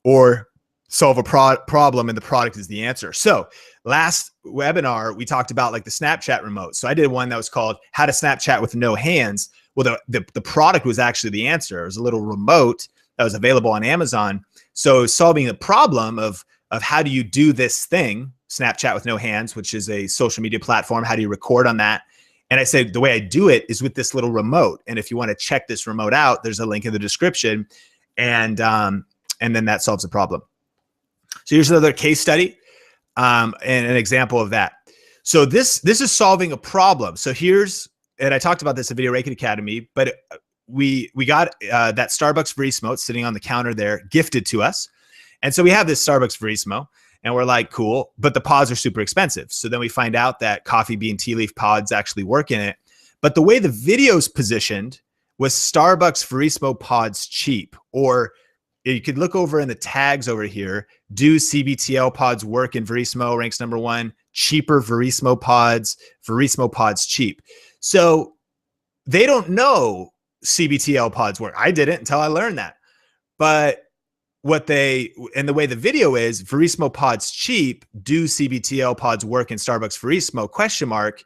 or solve a problem and the product is the answer. So last webinar, we talked about like the Snapchat remote. So I did one that was called How to Snapchat with No Hands. Well, the product was actually the answer. It was a little remote that was available on Amazon. So solving the problem of how do you do this thing, Snapchat with no hands, which is a social media platform. How do you record on that? And I said, the way I do it is with this little remote. And if you want to check this remote out, there's a link in the description. And then that solves the problem. So here's another case study and an example of that. So this is solving a problem. So and I talked about this at Video Rake It Academy, but we got that Starbucks Verismo sitting on the counter there, gifted to us. And so we have this Starbucks Verismo, and we're like, cool, but the pods are super expensive. So then we find out that coffee bean tea leaf pods actually work in it. But the way the video's positioned was Starbucks Verismo pods cheap. Or you could look over in the tags over here. Do CBTL pods work in Verismo? Ranks number 1. Cheaper Verismo pods cheap. So they don't know CBTL pods work. I didn't until I learned that. But and the way the video is, Verismo pods cheap, do CBTL pods work in Starbucks Verismo, question mark.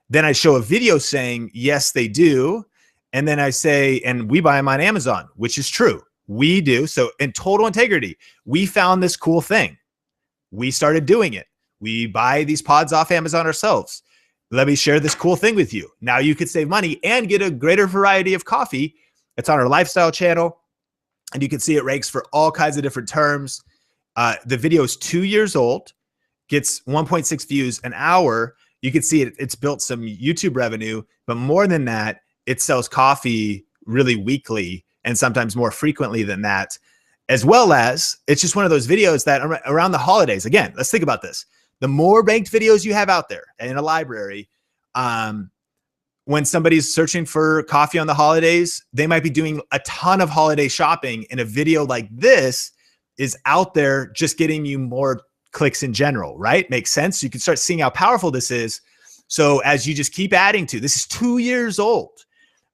Then I show a video saying, yes, they do. And then I say, and we buy them on Amazon, which is true. We do. So in total integrity, we found this cool thing. We started doing it. We buy these pods off Amazon ourselves. Let me share this cool thing with you. Now you could save money and get a greater variety of coffee. It's on our lifestyle channel. And you can see it ranks for all kinds of different terms. The video is 2 years old, gets 1.6 views an hour. You can see it's built some YouTube revenue, but more than that, it sells coffee really weekly and sometimes more frequently than that, as well as it's just one of those videos that around the holidays, again, let's think about this. The more banked videos you have out there in a library, when somebody's searching for coffee on the holidays, they might be doing a ton of holiday shopping, and a video like this is out there just getting you more clicks in general, right? Makes sense. You can start seeing how powerful this is. So as you just keep adding to, this is 2 years old.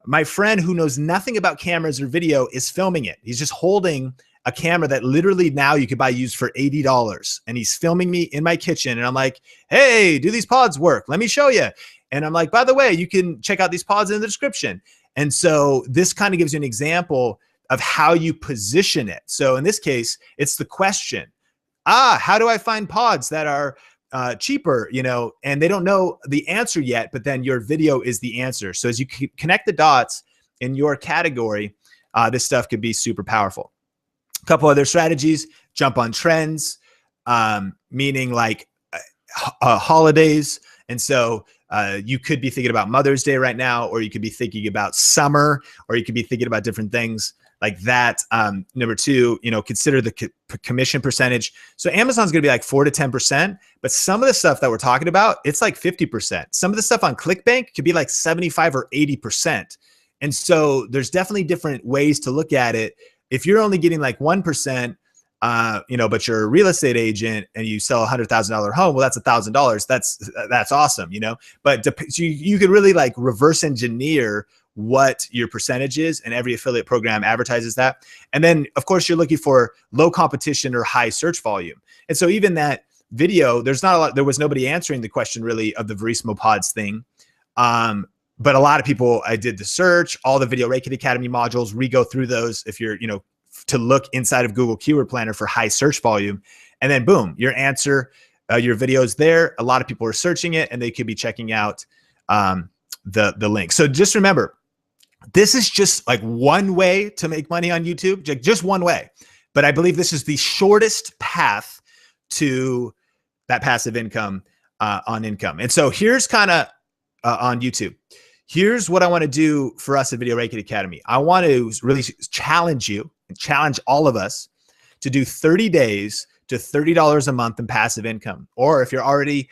My friend who knows nothing about cameras or video is filming it. He's just holding a camera that literally now you could buy used for $80. And he's filming me in my kitchen. And I'm like, hey, do these pods work? Let me show you. And I'm like, by the way, you can check out these pods in the description. And so this kind of gives you an example of how you position it. So in this case, it's the question, how do I find pods that are cheaper, and they don't know the answer yet, but then your video is the answer. So as you connect the dots in your category, this stuff could be super powerful. A couple other strategies: jump on trends, meaning like holidays. And so you could be thinking about Mother's Day right now, or you could be thinking about summer, or you could be thinking about different things like that. Number two, consider the commission percentage. So Amazon's going to be like 4 to 10%, but some of the stuff that we're talking about, it's like 50%. Some of the stuff on ClickBank could be like 75 or 80%. And so there's definitely different ways to look at it. If you're only getting like 1%, but you're a real estate agent and you sell $100,000 home, well, that's $1,000. That's awesome, but you could really like reverse engineer what your percentage is, and every affiliate program advertises that. And then of course you're looking for low competition or high search volume. And so even that video, there was nobody answering the question really of the Verismo pods thing. But a lot of people, I did the search, all the Video Ranking Academy modules, re-go through those if you're, to look inside of Google Keyword Planner for high search volume. And then boom, your answer, your video's there. A lot of people are searching it, and they could be checking out the link. So just remember, this is just like one way to make money on YouTube, just one way. But I believe this is the shortest path to that passive income on income. And so here's kind of on YouTube. Here's what I want to do for us at Video Ranking Academy. I want to really challenge you and challenge all of us to do 30 days to $30 a month in passive income. Or if you're already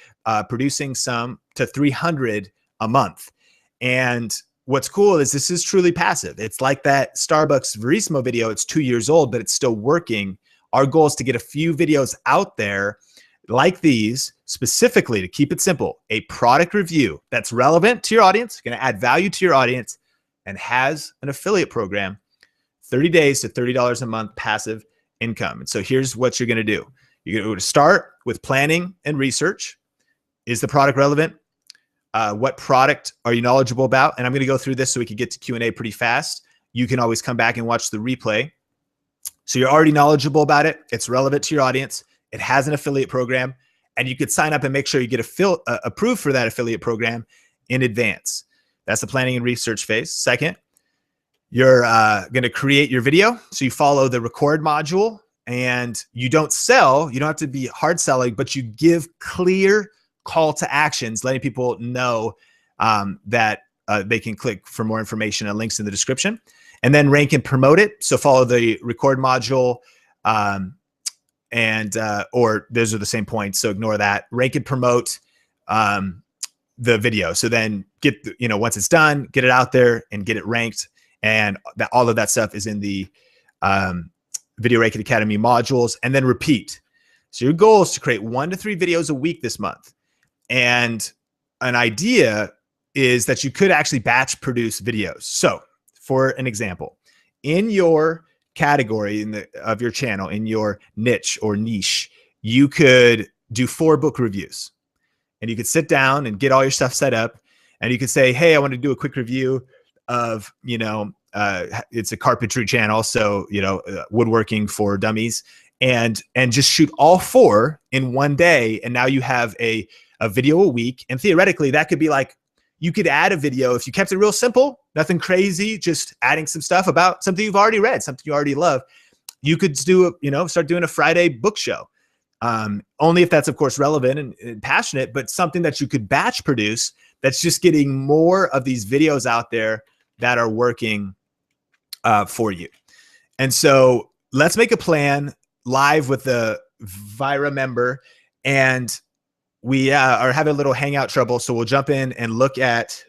producing some, to $300 a month. And what's cool is this is truly passive. It's like that Starbucks Verismo video. It's 2 years old, but it's still working. Our goal is to get a few videos out there like these, specifically to keep it simple, a product review that's relevant to your audience, going to add value to your audience, and has an affiliate program, 30 days to $30 a month passive income. And so here's what you're going to do. You're going to start with planning and research. Is the product relevant? What product are you knowledgeable about? And I'm going to go through this so we can get to Q&A pretty fast. You can always come back and watch the replay. So you're already knowledgeable about it. It's relevant to your audience. It has an affiliate program, and you could sign up and make sure you get approved for that affiliate program in advance. That's the planning and research phase. Second, you're going to create your video. So you follow the record module, and you don't sell. You don't have to be hard selling, but you give clear call to actions, letting people know that they can click for more information and links in the description. And then rank and promote it. So follow the record module, or those are the same points, so ignore that. Rank and promote the video. So then get, once it's done, get it out there and get it ranked. And all of that stuff is in the Video Ranking Academy modules, and then repeat. So your goal is to create 1 to 3 videos a week this month. And an idea is that you could actually batch produce videos. So for an example, in your category of your channel, in your niche or niche, you could do 4 book reviews, and you could sit down and get all your stuff set up, and you could say, hey, I want to do a quick review of, it's a carpentry channel, so woodworking for dummies, and just shoot all 4 in one day, and now you have a video a week. And theoretically, that could be like, you could add a video if you kept it real simple, nothing crazy, just adding some stuff about something you've already read, something you already love. You could do start doing a Friday book show, only if that's of course relevant and passionate, but something that you could batch produce that's just getting more of these videos out there that are working for you. And so let's make a plan live with the Vyra member, and we are having a little hangout trouble. So we'll jump in and look at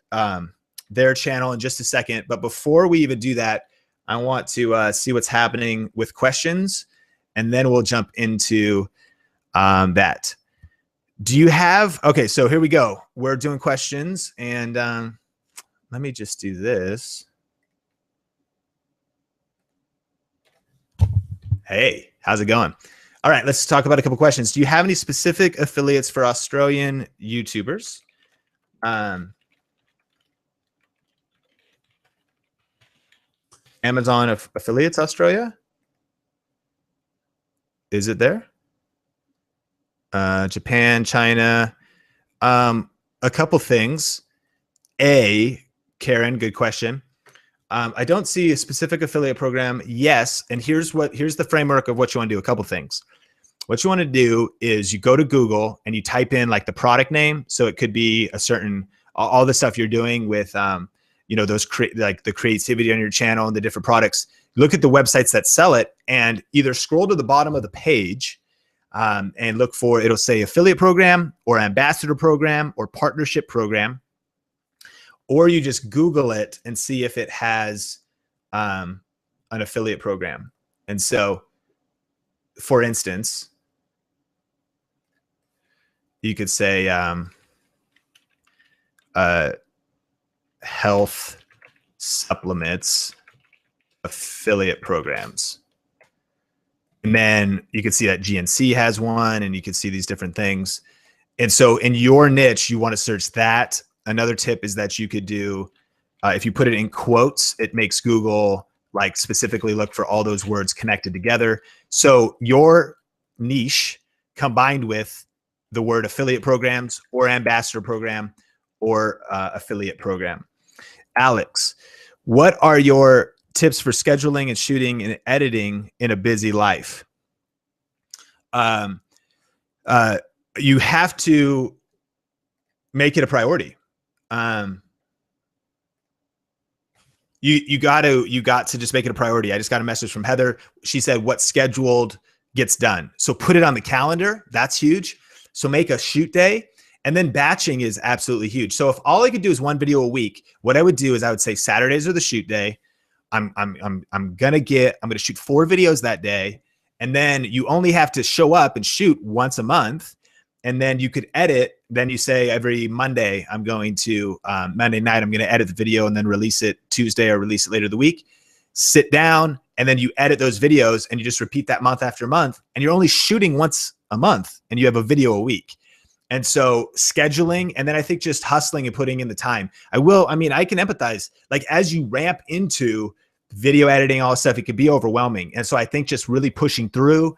their channel in just a second. But before we even do that, I want to see what's happening with questions, and then we'll jump into that. Do you have, okay, so here we go. We're doing questions, and let me just do this. Hey, how's it going? All right, let's talk about a couple questions. Do you have any specific affiliates for Australian YouTubers? Amazon affiliates Australia? Is it there? Japan, China, a couple things. Karen, good question. I don't see a specific affiliate program. Yes, and here's the framework of what you want to do. A couple things. What you want to do is you go to Google and you type in like the product name. So it could be a certain, all the stuff you're doing with, those like the creativity on your channel and the different products. Look at the websites that sell it, and either scroll to the bottom of the page and look for, it'll say affiliate program or ambassador program or partnership program, or you just Google it and see if it has an affiliate program. And so, for instance, you could say health supplements affiliate programs. And then you can see that GNC has one, and you can see these different things. And so in your niche, you want to search that. Another tip is that you could do, if you put it in quotes, it makes Google like specifically look for all those words connected together. So your niche combined with the word affiliate programs or ambassador program or affiliate program. Alex, what are your tips for scheduling and shooting and editing in a busy life? You have to make it a priority. You got to just make it a priority. I just got a message from Heather. She said, what's scheduled gets done. So put it on the calendar. That's huge. So make a shoot day. And then batching is absolutely huge. So if all I could do is 1 video a week, what I would do is I would say Saturdays are the shoot day. I'm gonna shoot 4 videos that day. And then you only have to show up and shoot once a month. And then you could edit. Then you say every Monday, I'm going to, Monday night, I'm going to edit the video and then release it Tuesday or release it later the week. Sit down, and then you edit those videos, and you just repeat that month after month. And you're only shooting once a month, and you have a video a week. And so scheduling, and then I think just hustling and putting in the time. I can empathize. Like as you ramp into video editing, all this stuff, it could be overwhelming. And so I think just really pushing through,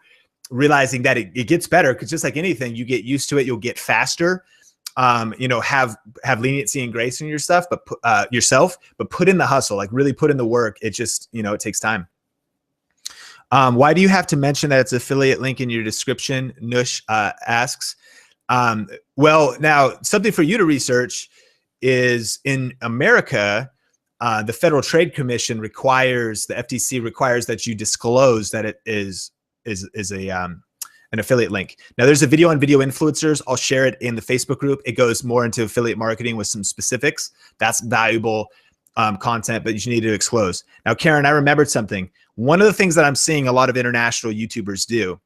realizing that it gets better, because just like anything, you get used to it, you'll get faster. Have leniency and grace in your stuff, but put in the hustle, like really put in the work. It just, it takes time. Why do you have to mention that it's affiliate link in your description? Nush asks. Well, now something for you to research is in America, the Federal Trade Commission requires, the FTC requires that you disclose that it is an affiliate link. Now there's a video on video influencers. I'll share it in the Facebook group. It goes more into affiliate marketing with some specifics. That's valuable content, but you need to disclose. Now, Karen, I remembered something. One of the things that I'm seeing a lot of international YouTubers do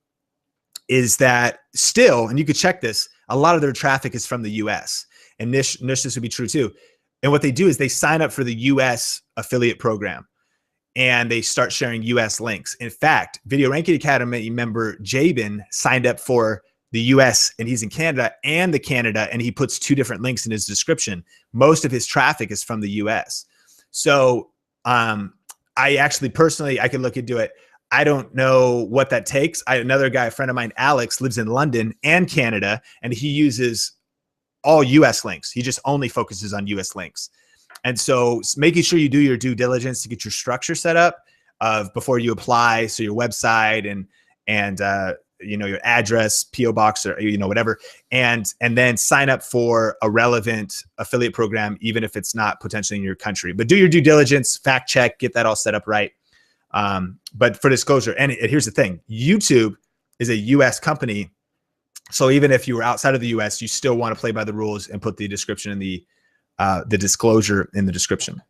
is that still, and you could check this, a lot of their traffic is from the US. And Nish, this would be true too. And what they do is they sign up for the US affiliate program. and they start sharing US links. In fact, Video Ranking Academy member Jabin signed up for the US and he's in Canada and he puts 2 different links in his description. Most of his traffic is from the US. So I actually personally, I can look into it. I don't know what that takes. Another guy, a friend of mine, Alex, lives in London and Canada, and he uses all US links. He just only focuses on US links. And so making sure you do your due diligence to get your structure set up before you apply. So your website and you know, your address, PO box, or, you know, whatever, and then sign up for a relevant affiliate program, even if it's not potentially in your country. But do your due diligence, fact check, get that all set up right. But for disclosure, and here's the thing, YouTube is a US company. So even if you were outside of the US, you still want to play by the rules and put the description in the disclosure in the description.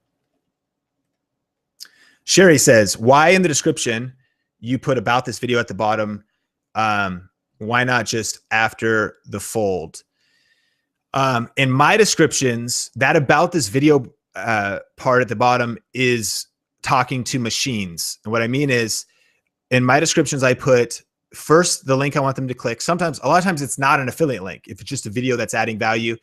Sherry says, why in the description you put about this video at the bottom? Why not just after the fold? In my descriptions, that about this video part at the bottom is talking to machines. And what I mean is, in my descriptions, I put first the link I want them to click. Sometimes, a lot of times it's not an affiliate link. If it's just a video that's adding value,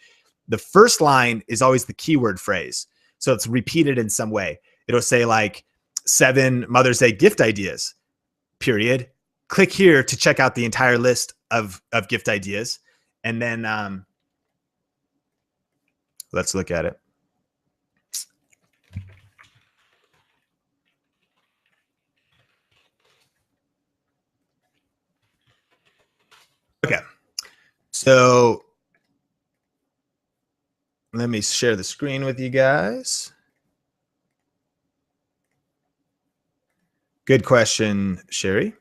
the first line is always the keyword phrase. So it's repeated in some way. It'll say like 7 Mother's Day gift ideas, period. Click here to check out the entire list of gift ideas. And then let's look at it. Okay, so let me share the screen with you guys. Good question, Sherry.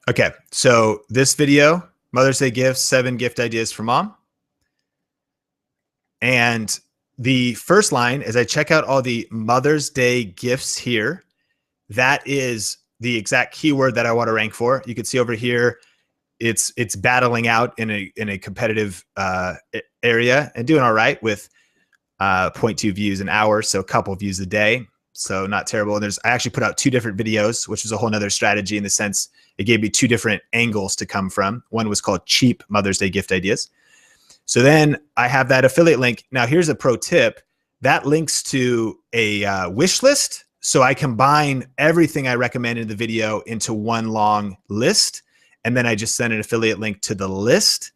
Okay, so this video, Mother's Day gifts, 7 gift ideas for mom. And the first line, as I check out all the Mother's Day gifts here, that is the exact keyword that I want to rank for. You can see over here, it's battling out in a competitive area and doing all right with 0.2 views an hour, so a couple views a day. So not terrible. And I actually put out 2 different videos, which is a whole nother strategy in the sense it gave me 2 different angles to come from. One was called cheap Mother's Day gift ideas. So then I have that affiliate link. Now here's a pro tip that links to a wish list. So I combine everything I recommend in the video into one long list. And then I just send an affiliate link to the list.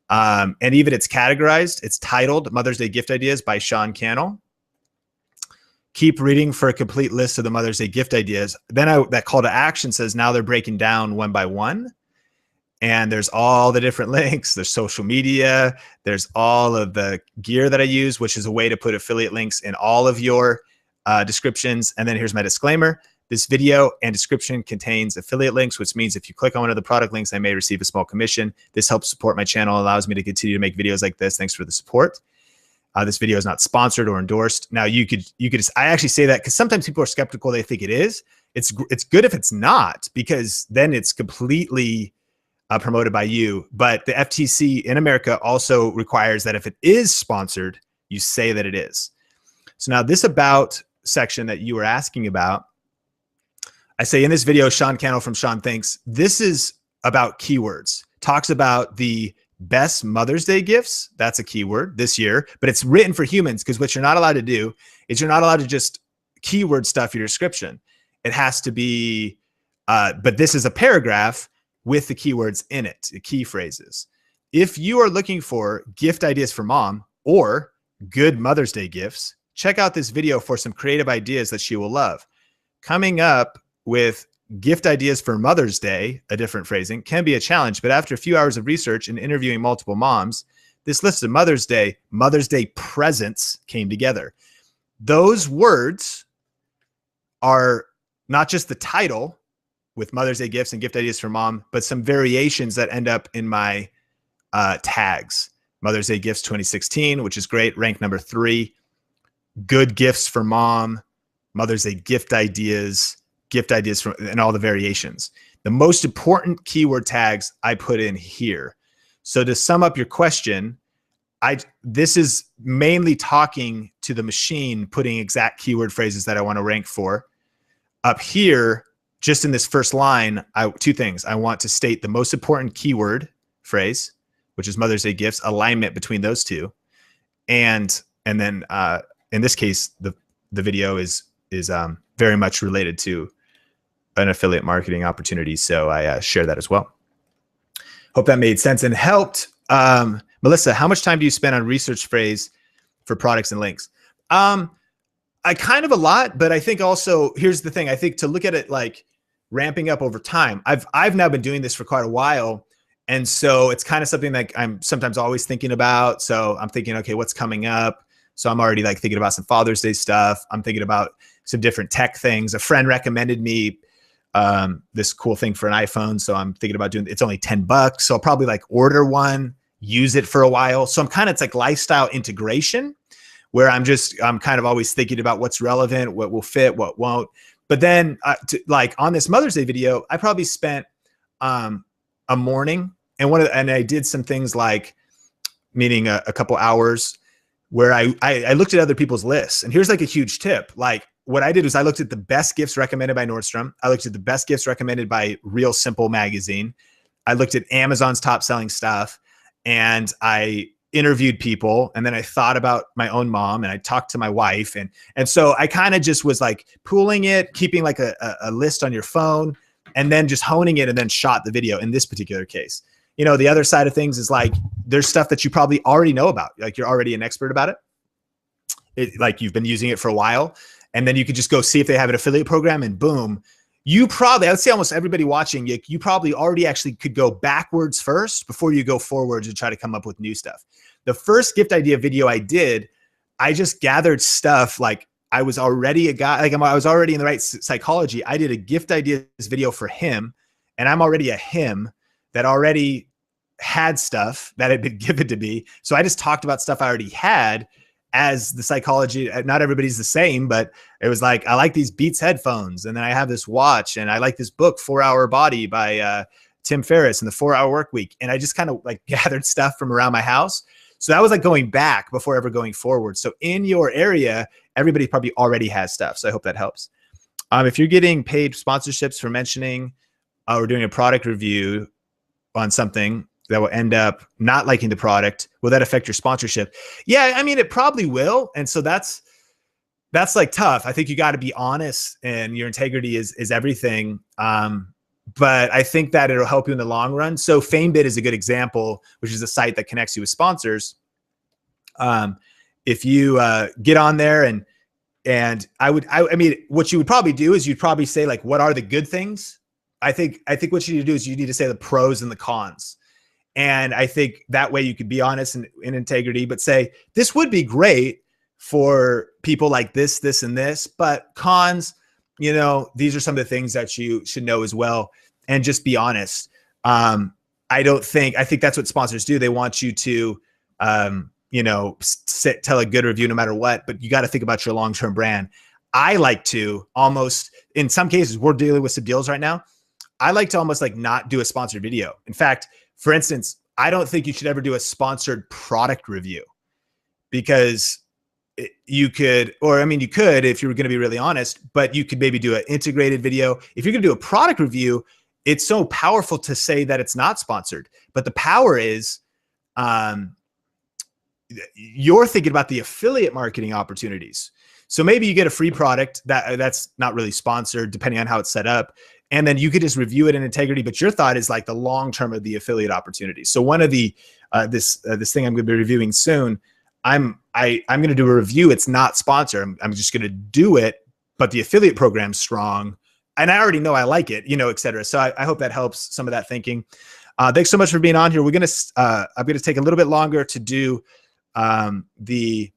And even it's categorized. It's titled Mother's Day Gift Ideas by Sean Cannell. Keep reading for a complete list of the Mother's Day gift ideas. Then that call to action says now they're breaking down one by one. And there's all the different links. There's social media. There's all of the gear that I use, which is a way to put affiliate links in all of your descriptions. And then here's my disclaimer. This video and description contains affiliate links, which means if you click on one of the product links, I may receive a small commission. This helps support my channel, allows me to continue to make videos like this. Thanks for the support. This video is not sponsored or endorsed. Now you could, I actually say that because sometimes people are skeptical. They think it is. It's good if it's not, because then it's completely promoted by you. But the FTC in America also requires that if it is sponsored, you say that it is. So now this about section that you were asking about, I say in this video, Sean Cannell from Sean Thinks, this is about keywords, talks about the best Mother's Day gifts. That's a keyword this year, but it's written for humans because what you're not allowed to do is you're not allowed to just keyword stuff your description. It has to be, but this is a paragraph with the keywords in it, the key phrases. If you are looking for gift ideas for mom or good Mother's Day gifts, check out this video for some creative ideas that she will love. Coming up with gift ideas for Mother's Day, a different phrasing, can be a challenge, but after a few hours of research and interviewing multiple moms, this list of Mother's Day presents came together. Those words are not just the title with Mother's Day gifts and gift ideas for mom, but some variations that end up in my tags. Mother's Day gifts 2016, which is great, ranked number 3. Good gifts for mom, Mother's Day gift ideas from, and all the variations. The most important keyword tags I put in here. So to sum up your question, this is mainly talking to the machine, putting exact keyword phrases that I want to rank for. Up here, just in this first line, two things. I want to state the most important keyword phrase, which is Mother's Day gifts, alignment between those two. And then in this case, the video is very much related to an affiliate marketing opportunity. So I share that as well. Hope that made sense and helped. Melissa, how much time do you spend on research phrase for products and links? I kind of a lot, but I think also, here's the thing. I think to look at it like ramping up over time, I've now been doing this for quite a while. And so it's kind of something that I'm sometimes always thinking about. So I'm thinking, okay, what's coming up? So I'm already like thinking about some Father's Day stuff. I'm thinking about some different tech things. A friend recommended me this cool thing for an iPhone. So I'm thinking about doing, it's only $10. So I'll probably like order one, use it for a while. So I'm kind of, it's like lifestyle integration where I'm kind of always thinking about what's relevant, what will fit, what won't. But then like on this Mother's Day video, I probably spent a morning and I did some things like meaning a couple hours where I looked at other people's lists. And here's like a huge tip. Like what I did was I looked at the best gifts recommended by Nordstrom. I looked at the best gifts recommended by Real Simple magazine. I looked at Amazon's top selling stuff. And I interviewed people, and then I thought about my own mom, and I talked to my wife. And so I kind of just was like pooling it, keeping like a list on your phone, and then just honing it and then shot the video in this particular case. You know, the other side of things is like, there's stuff that you probably already know about. Like you're already an expert about it. Like you've been using it for a while, and then you could just go see if they have an affiliate program and boom, you probably, I would say almost everybody watching, you probably already actually could go backwards first before you go forwards and try to come up with new stuff. The first gift idea video I did, I just gathered stuff like I was already a guy, like I was already in the right psychology. I did a gift ideas video for him, and I'm already a him that already had stuff that had been given to me. So I just talked about stuff I already had as the psychology. Not everybody's the same, but it was like, I like these Beats headphones, and then I have this watch, and I like this book, 4 Hour Body by Tim Ferriss and the 4 Hour Work Week. And I just kind of like gathered stuff from around my house. So that was like going back before ever going forward. So in your area, everybody probably already has stuff. So I hope that helps. If you're getting paid sponsorships for mentioning or doing a product review on something that will end up not liking the product, will that affect your sponsorship? Yeah, I mean, it probably will. And so that's like tough. I think you got to be honest, and your integrity is everything. But I think that it'll help you in the long run. So FameBit is a good example, which is a site that connects you with sponsors. If you get on there and I mean, what you would probably do is you'd probably say like, what are the good things? I think what you need to do is you need to say the pros and the cons. And I think that way you could be honest and in integrity, but say, this would be great for people like this, this, and this, but cons, you know, these are some of the things that you should know as well. And just be honest. I think that's what sponsors do. They want you to, you know, tell a good review no matter what, but you got to think about your long-term brand. I like to almost, in some cases, we're dealing with some deals right now. I like to almost like not do a sponsored video. In fact, for instance, I don't think you should ever do a sponsored product review, because you could, or I mean, you could if you were going to be really honest, but you could maybe do an integrated video. If you're going to do a product review, it's so powerful to say that it's not sponsored, but the power is you're thinking about the affiliate marketing opportunities. So maybe you get a free product that's not really sponsored, depending on how it's set up. And then you could just review it in integrity, but your thought is like the long-term of the affiliate opportunities. So one of the, this thing I'm going to be reviewing soon, I'm going to do a review. It's not sponsored. I'm just going to do it, but the affiliate program's strong, and I already know I like it, you know, et cetera. So I hope that helps some of that thinking. Thanks so much for being on here. I'm going to take a little bit longer to do the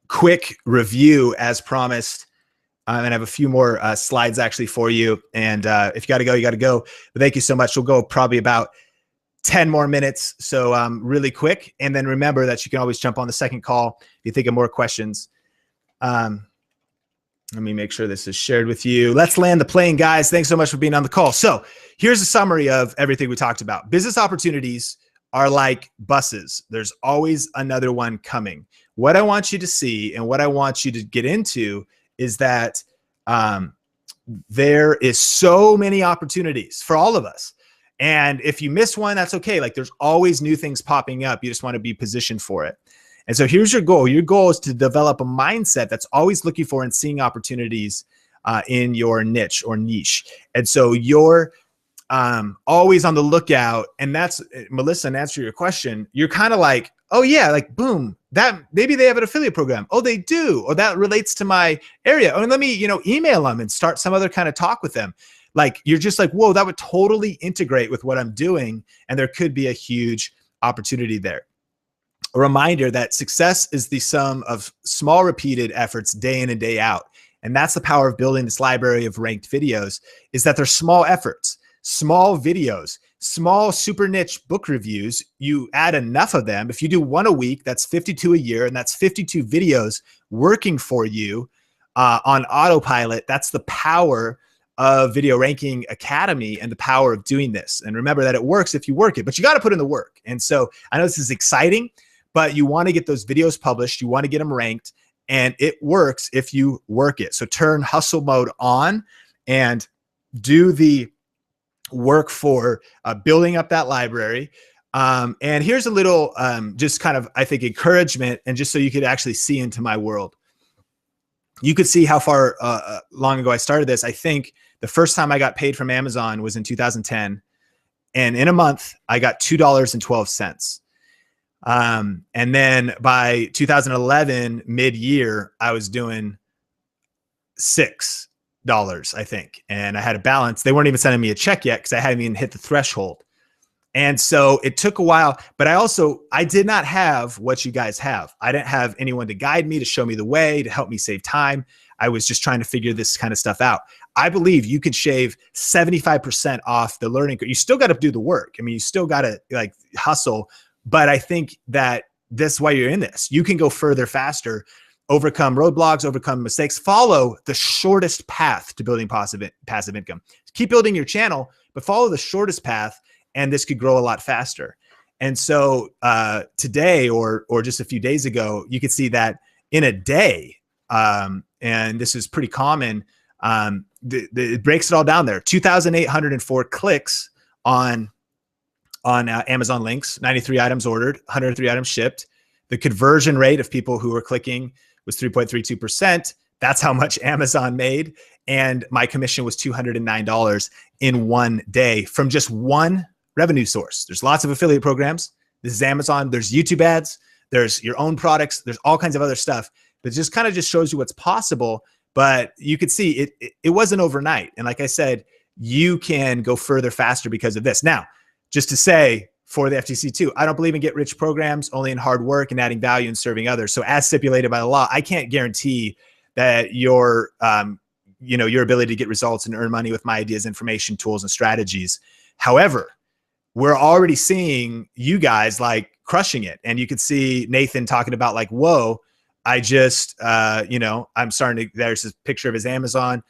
quick review as promised. And I have a few more slides actually for you. And if you got to go, you got to go. But thank you so much. We'll go probably about 10 more minutes. So really quick. And then remember that you can always jump on the second call if you think of more questions. Let me make sure this is shared with you. Let's land the plane, guys. Thanks so much for being on the call. So here's a summary of everything we talked about. Business opportunities are like buses. There's always another one coming. What I want you to see and what I want you to get into is that there is so many opportunities for all of us. And if you miss one, that's okay. Like there's always new things popping up. You just want to be positioned for it. And so here's your goal. Your goal is to develop a mindset that's always looking for and seeing opportunities in your niche or niche. And so you're always on the lookout. And that's, Melissa, and answer your question, you're kind of like, oh yeah, like boom, that maybe they have an affiliate program. Oh, they do. Or that relates to my area. Oh, and let me, email them and start some other kind of talk with them. Like you're just like, whoa, that would totally integrate with what I'm doing. And there could be a huge opportunity there. A reminder that success is the sum of small repeated efforts day in and day out. And that's the power of building this library of ranked videos, is that they're small efforts, small videos, small super niche book reviews. You add enough of them. If you do one a week, that's 52 a year, and that's 52 videos working for you on autopilot. That's the power of Video Ranking Academy and the power of doing this. And remember that it works if you work it, but you got to put in the work. And so I know this is exciting, but you want to get those videos published. You want to get them ranked, and it works if you work it. So turn hustle mode on and do the work for building up that library. And here's a little just kind of, I think, encouragement, and just so you could actually see into my world. You could see how far long ago I started this. I think the first time I got paid from Amazon was in 2010. And in a month, I got $2.12. And then by 2011, mid-year, I was doing $6, I think. And I had a balance. They weren't even sending me a check yet because I hadn't even hit the threshold. And so it took a while, but I did not have what you guys have. I didn't have anyone to guide me, to show me the way, to help me save time. I was just trying to figure this kind of stuff out. I believe you could shave 75% off the learning curve. You still got to do the work. I mean, you still got to like hustle, but I think that this is why you're in this. You can go further, faster, overcome roadblocks, overcome mistakes, follow the shortest path to building passive income. Keep building your channel, but follow the shortest path, and this could grow a lot faster. And so today, or just a few days ago, you could see that in a day, and this is pretty common, it breaks it all down there. 2,804 clicks on Amazon links, 93 items ordered, 103 items shipped. The conversion rate of people who were clicking was 3.32%. That's how much Amazon made. And my commission was $209 in one day from just one revenue source. There's lots of affiliate programs. This is Amazon. There's YouTube ads. There's your own products. There's all kinds of other stuff. But it just kind of just shows you what's possible. But you could see it wasn't overnight. And like I said, you can go further faster because of this. Now, just to say, for the FTC too, I don't believe in get rich programs, only in hard work and adding value and serving others. So as stipulated by the law, I can't guarantee that your ability to get results and earn money with my ideas, information, tools, and strategies. However, we're already seeing you guys like crushing it. And you could see Nathan talking about like, whoa, I just, I'm starting to, there's this picture of his Amazon.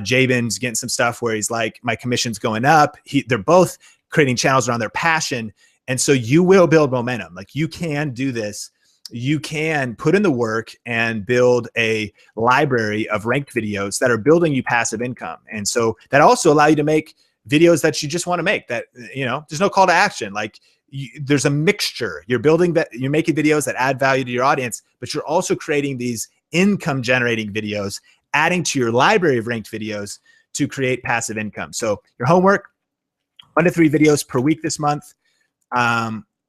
Jabin's getting some stuff where he's like, my commission's going up. They're both creating channels around their passion. And so you will build momentum. Like you can do this. You can put in the work and build a library of ranked videos that are building you passive income. And so that also allow you to make videos that you just want to make, that, there's no call to action. Like there's a mixture. You're making videos that add value to your audience, but you're also creating these income generating videos, adding to your library of ranked videos to create passive income. So your homework, 1 to 3 videos per week this month.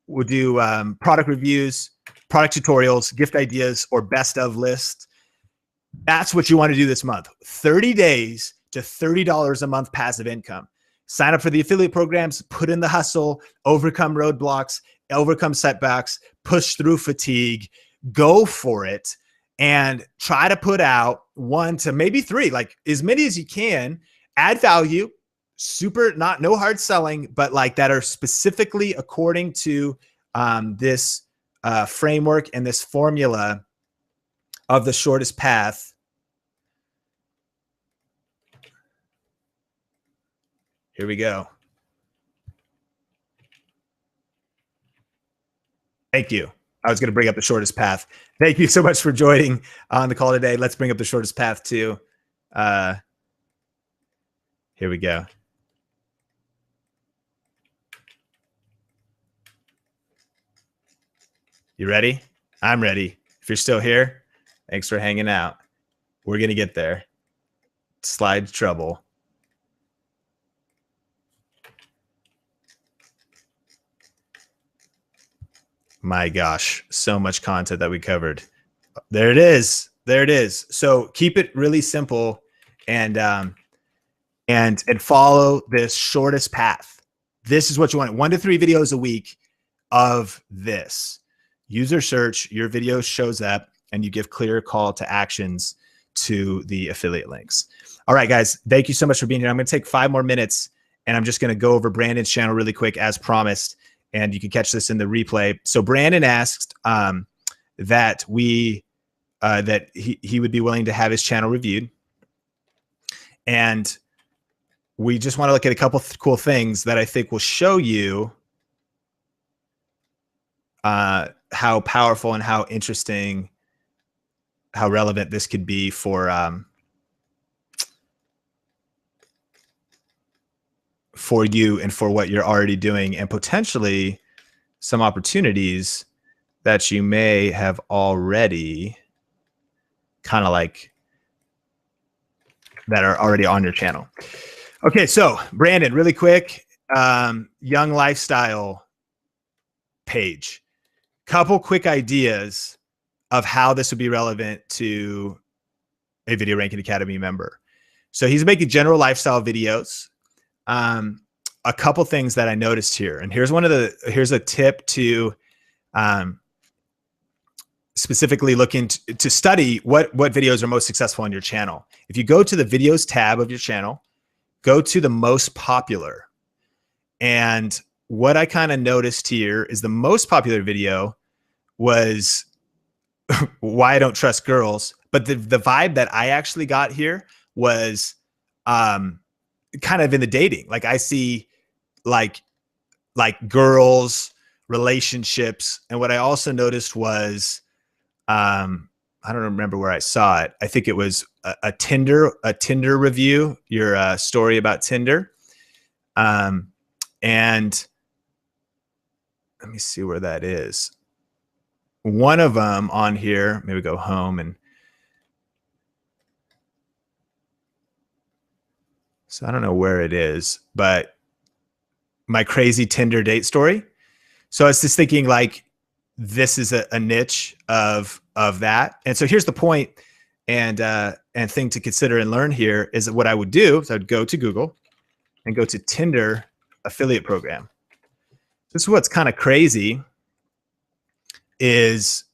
We'll do product reviews, product tutorials, gift ideas, or best of lists. That's what you want to do this month. 30 days to $30 a month passive income. Sign up for the affiliate programs, put in the hustle, overcome roadblocks, overcome setbacks, push through fatigue, go for it, and try to put out 1 to maybe 3, like as many as you can, add value, no hard selling, but like that are specifically according to this framework and this formula of the shortest path. Here we go. Thank you. I was going to bring up the shortest path. Thank you so much for joining on the call today. Let's bring up the shortest path too. Here we go. You ready? I'm ready. If you're still here, thanks for hanging out. We're going to get there. Slide trouble. My gosh, so much content that we covered. There it is. There it is. So keep it really simple and follow this shortest path. This is what you want. 1 to 3 videos a week of this. User search, your video shows up, and you give clear call to actions to the affiliate links. All right, guys, thank you so much for being here. I'm going to take 5 more minutes, and I'm just going to go over Brandon's channel really quick as promised, and you can catch this in the replay. So Brandon asked that he would be willing to have his channel reviewed, and we just want to look at a couple cool things that I think will show you how powerful and how interesting, how relevant this could be for you and for what you're already doing, and potentially some opportunities that you may have already kind of like that are already on your channel. Okay, so Brandon, really quick, Young Lifestyle page. Couple quick ideas of how this would be relevant to a Video Ranking Academy member. So he's making general lifestyle videos. A couple things that I noticed here, and here's a tip to specifically look into to study what videos are most successful on your channel. If you go to the videos tab of your channel, go to the most popular. And what I kind of noticed here is the most popular video was why I don't trust girls. But the vibe that I actually got here was kind of in the dating. Like I see like girls, relationships. And what I also noticed was, I don't remember where I saw it. I think it was a Tinder review, your story about Tinder. And let me see where that is. One of them on here, maybe go home and so I don't know where it is, but my crazy Tinder date story. So I was just thinking like, this is a niche of that. And so here's the point and thing to consider and learn here is that what I would do is I'd go to Google and go to Tinder affiliate program. This is what's kind of crazy is,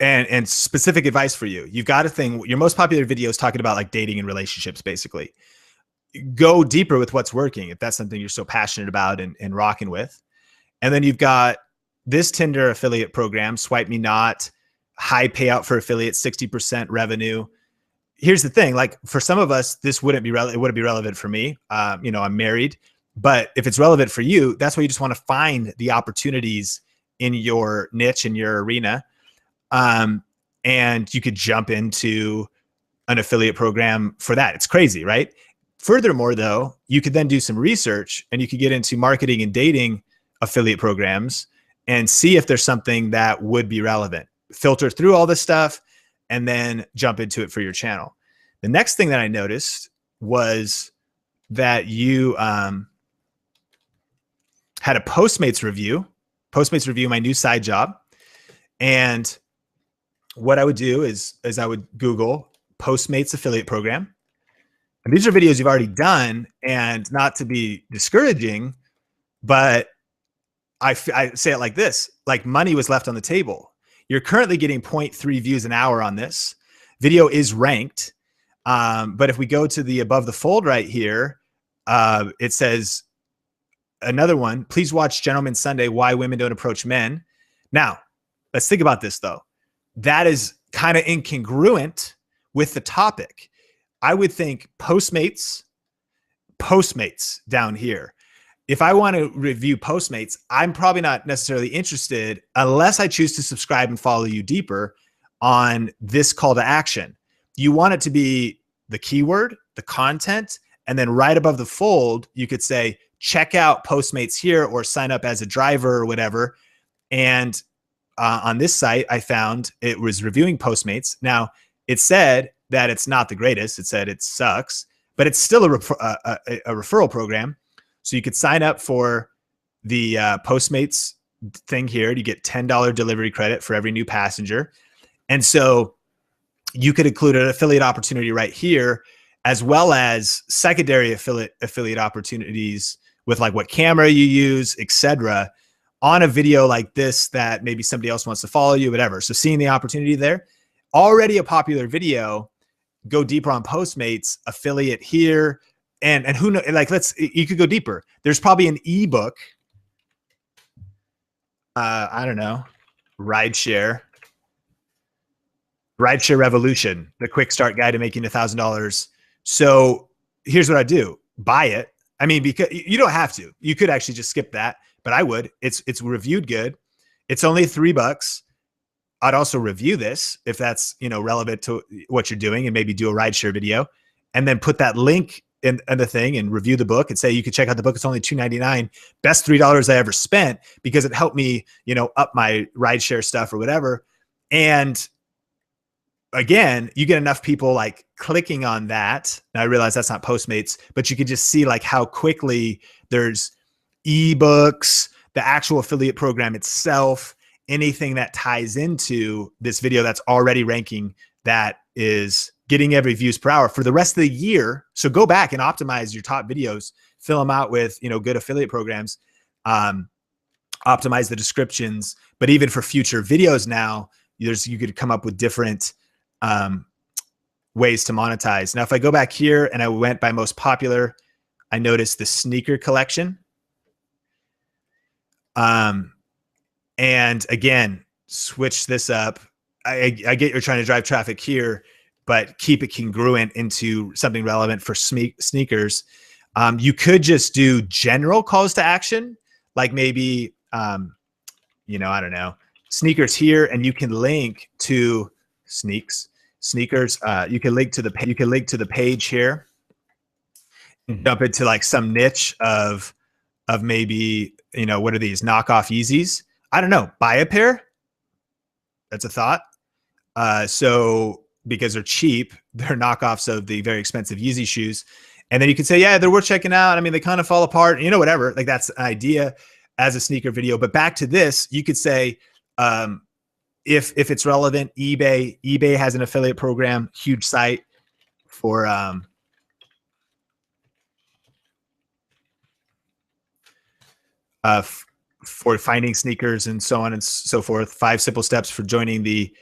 and specific advice for you. You've got a thing, your most popular video is talking about like dating and relationships, basically. Go deeper with what's working if that's something you're so passionate about and rocking with. And then you've got this Tinder affiliate program, Swipe Me Not, high payout for affiliates, 60% revenue. Here's the thing, like for some of us, this wouldn't be relevant. It wouldn't be relevant for me. You know, I'm married, but if it's relevant for you, that's why you just want to find the opportunities in your niche, in your arena. And you could jump into an affiliate program for that. It's crazy, right? Furthermore, though, you could then do some research and you could get into marketing and dating affiliate programs and see if there's something that would be relevant. Filter through all this stuff and then jump into it for your channel. The next thing that I noticed was that you had a Postmates review, my new side job. And what I would do is I would Google Postmates affiliate program. And these are videos you've already done, and not to be discouraging, but I say it like this, like money was left on the table. You're currently getting 0.3 views an hour on this. Video is ranked. But if we go to the above the fold right here, it says another one, please watch Gentleman Sunday, Why Women Don't Approach Men. Now, let's think about this though. That is kind of incongruent with the topic. I would think Postmates down here if I want to review Postmates, I'm probably not necessarily interested unless I choose to subscribe and follow you deeper on this call to action. You want it to be the keyword, the content, and then right above the fold, you could say, check out Postmates here or sign up as a driver or whatever. And on this site, I found it was reviewing Postmates. Now, it said that it's not the greatest. It said it sucks, but it's still a referral program. So you could sign up for the Postmates thing here. You get $10 delivery credit for every new passenger. And so you could include an affiliate opportunity right here, as well as secondary affiliate opportunities with like what camera you use, etc., on a video like this that maybe somebody else wants to follow you, whatever. So seeing the opportunity there, already a popular video, go deeper on Postmates, affiliate here. And who knows, like, you could go deeper. There's probably an ebook. I don't know, Rideshare Revolution, the quick start guide to making $1,000. So here's what I do. Buy it. I mean, because you don't have to, you could actually just skip that, but I would. It's reviewed good. It's only $3. I'd also review this if that's, relevant to what you're doing, and maybe do a rideshare video, and then put that link in the thing and review the book and say, you can check out the book. It's only $2.99. Best $3 I ever spent, because it helped me, up my rideshare stuff or whatever. And again, you get enough people like clicking on that. Now I realize that's not Postmates, but you could just see like how quickly there's ebooks, the actual affiliate program itself, anything that ties into this video that's already ranking, that is getting every views per hour for the rest of the year. So go back and optimize your top videos, fill them out with, good affiliate programs, optimize the descriptions. But even for future videos now, you could come up with different ways to monetize. Now, if I go back here and I went by most popular, I noticed the sneaker collection. And again, switch this up. I get you're trying to drive traffic here, but keep it congruent into something relevant for sneakers. You could just do general calls to action, like maybe, I don't know, sneakers here, and you can link to sneakers. You can link to the page here, and jump into like some niche of maybe, what are these knockoff Yeezys? I don't know, buy a pair. That's a thought. So because they're cheap, they're knockoffs of the very expensive Yeezy shoes. And then you can say, yeah, they're worth checking out. I mean, they kind of fall apart, whatever. Like, that's an idea as a sneaker video. But back to this, you could say, if it's relevant, eBay has an affiliate program, huge site for finding sneakers and so on and so forth. 5 simple steps for joining the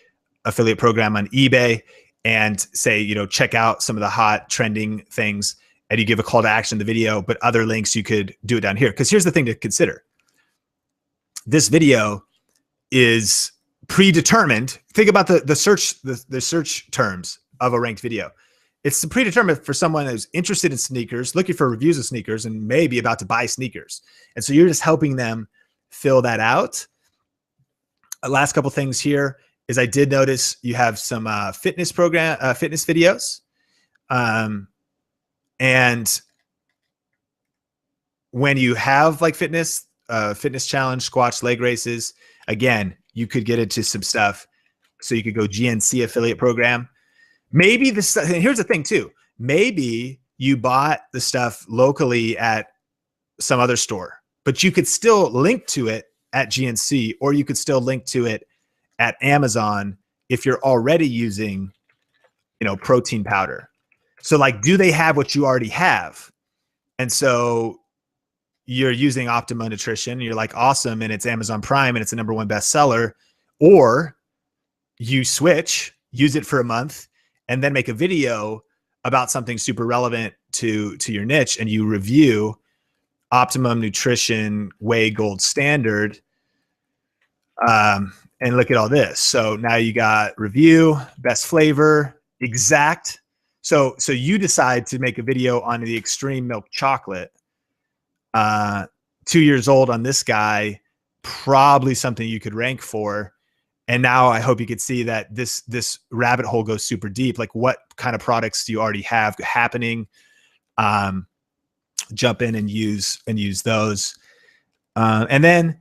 affiliate program on eBay, and say, check out some of the hot trending things, and you give a call to action in the video, but other links you could do it down here. Because here's the thing to consider. This video is predetermined. Think about the search terms of a ranked video. It's predetermined for someone who's interested in sneakers, looking for reviews of sneakers, and maybe about to buy sneakers. And so you're just helping them fill that out. Last couple things here is, I did notice you have some fitness videos. And when you have like fitness challenge, squats, leg races, again, you could get into some stuff. So you could go GNC affiliate program. Maybe this, here's the thing too. Maybe you bought the stuff locally at some other store, but you could still link to it at GNC, or you could still link to it at Amazon if you're already using, protein powder. So like, do they have what you already have? And so you're using Optima Nutrition, you're like, awesome, and it's Amazon Prime and it's the #1 bestseller. Or you switch, use it for a month, and then make a video about something super relevant to your niche, and you review Optimum Nutrition Whey Gold Standard. And look at all this. So now you got review, best flavor, exact. So you decide to make a video on the extreme milk chocolate. 2 years old on this guy, probably something you could rank for. And now I hope you could see that this rabbit hole goes super deep. Like, what kind of products do you already have happening? Jump in and use those. And then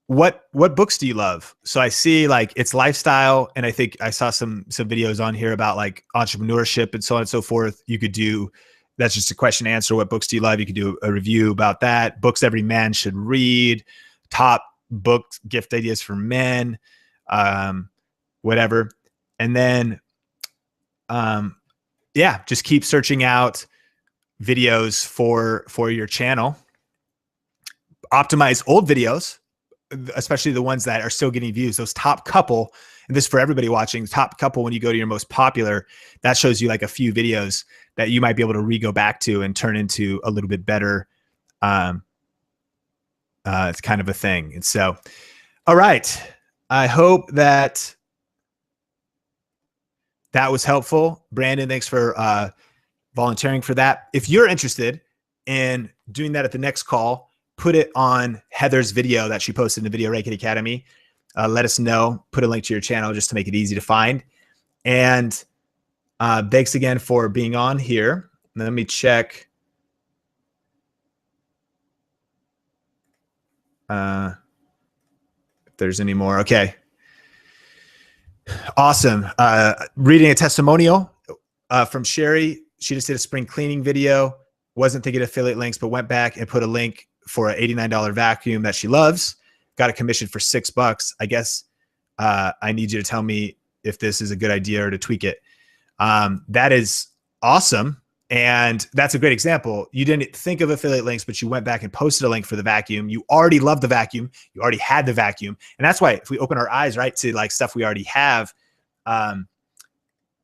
what books do you love? So I see like it's lifestyle, and I think I saw some videos on here about like entrepreneurship and so on and so forth. You could do, that's just a question and answer. What books do you love? You could do a review about that. Books every man should read, top books, gift ideas for men, whatever. And then, yeah, just keep searching out videos for your channel. Optimize old videos, especially the ones that are still getting views. Those top couple, and this is for everybody watching, top couple, when you go to your most popular, that shows you like a few videos that you might be able to go back to and turn into a little bit better. It's kind of a thing. And so, all right. I hope that was helpful. Brandon, thanks for volunteering for that. If you're interested in doing that at the next call, put it on Heather's video that she posted in the Video Ranking Academy. Let us know. Put a link to your channel just to make it easy to find. And thanks again for being on here. Let me check. If there's any more. Okay. Awesome. Reading a testimonial from Sherry. She just did a spring cleaning video. Wasn't thinking affiliate links, but went back and put a link for an $89 vacuum that she loves. Got a commission for $6. I guess I need you to tell me if this is a good idea or to tweak it. That is awesome. And that's a great example. You didn't think of affiliate links, but you went back and posted a link for the vacuum. You already love the vacuum. You already had the vacuum. And that's why if we open our eyes, right, to like stuff we already have,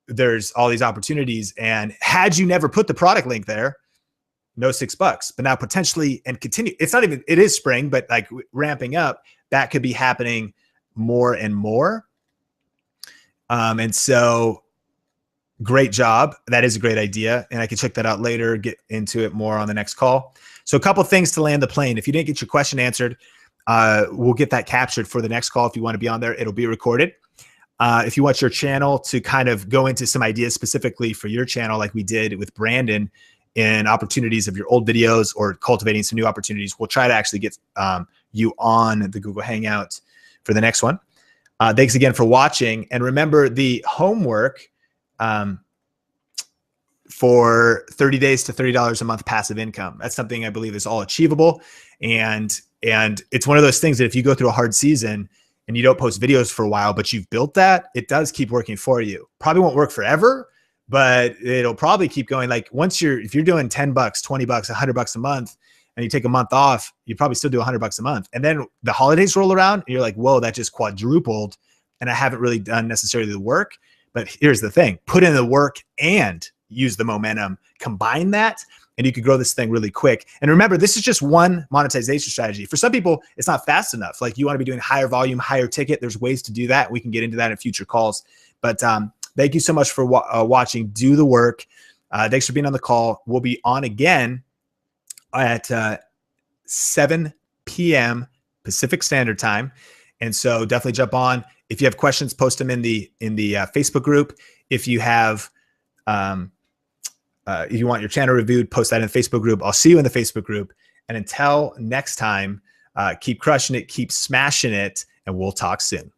there's all these opportunities. And had you never put the product link there, no $6, but now potentially, and continue. It's not even, it is spring, but like ramping up, that could be happening more and more. And so great job. That is a great idea. And I can check that out later, get into it more on the next call. So a couple of things to land the plane. If you didn't get your question answered, we'll get that captured for the next call. If you want to be on there, it'll be recorded. If you want your channel to kind of go into some ideas specifically for your channel, like we did with Brandon, in opportunities of your old videos or cultivating some new opportunities, we'll try to actually get you on the Google Hangout for the next one. Thanks again for watching. And remember the homework for 30 days to $30 a month passive income. That's something I believe is all achievable. And it's one of those things that if you go through a hard season and you don't post videos for a while, but you've built that, it does keep working for you. Probably won't work forever, but it'll probably keep going. Like if you're doing $10, $20, $100 a month, and you take a month off, you probably still do $100 a month. And then the holidays roll around and you're like, whoa, that just quadrupled. And I haven't really done necessarily the work. But here's the thing, put in the work and use the momentum, combine that, and you could grow this thing really quick. And remember, this is just one monetization strategy. For some people, it's not fast enough. Like you want to be doing higher volume, higher ticket. There's ways to do that. We can get into that in future calls. But thank you so much for watching. Do the work. Thanks for being on the call. We'll be on again at 7 p.m. Pacific Standard Time. And so definitely jump on. If you have questions, post them in the Facebook group. If you have, if you want your channel reviewed, post that in the Facebook group. I'll see you in the Facebook group. And until next time, keep crushing it, keep smashing it, and we'll talk soon.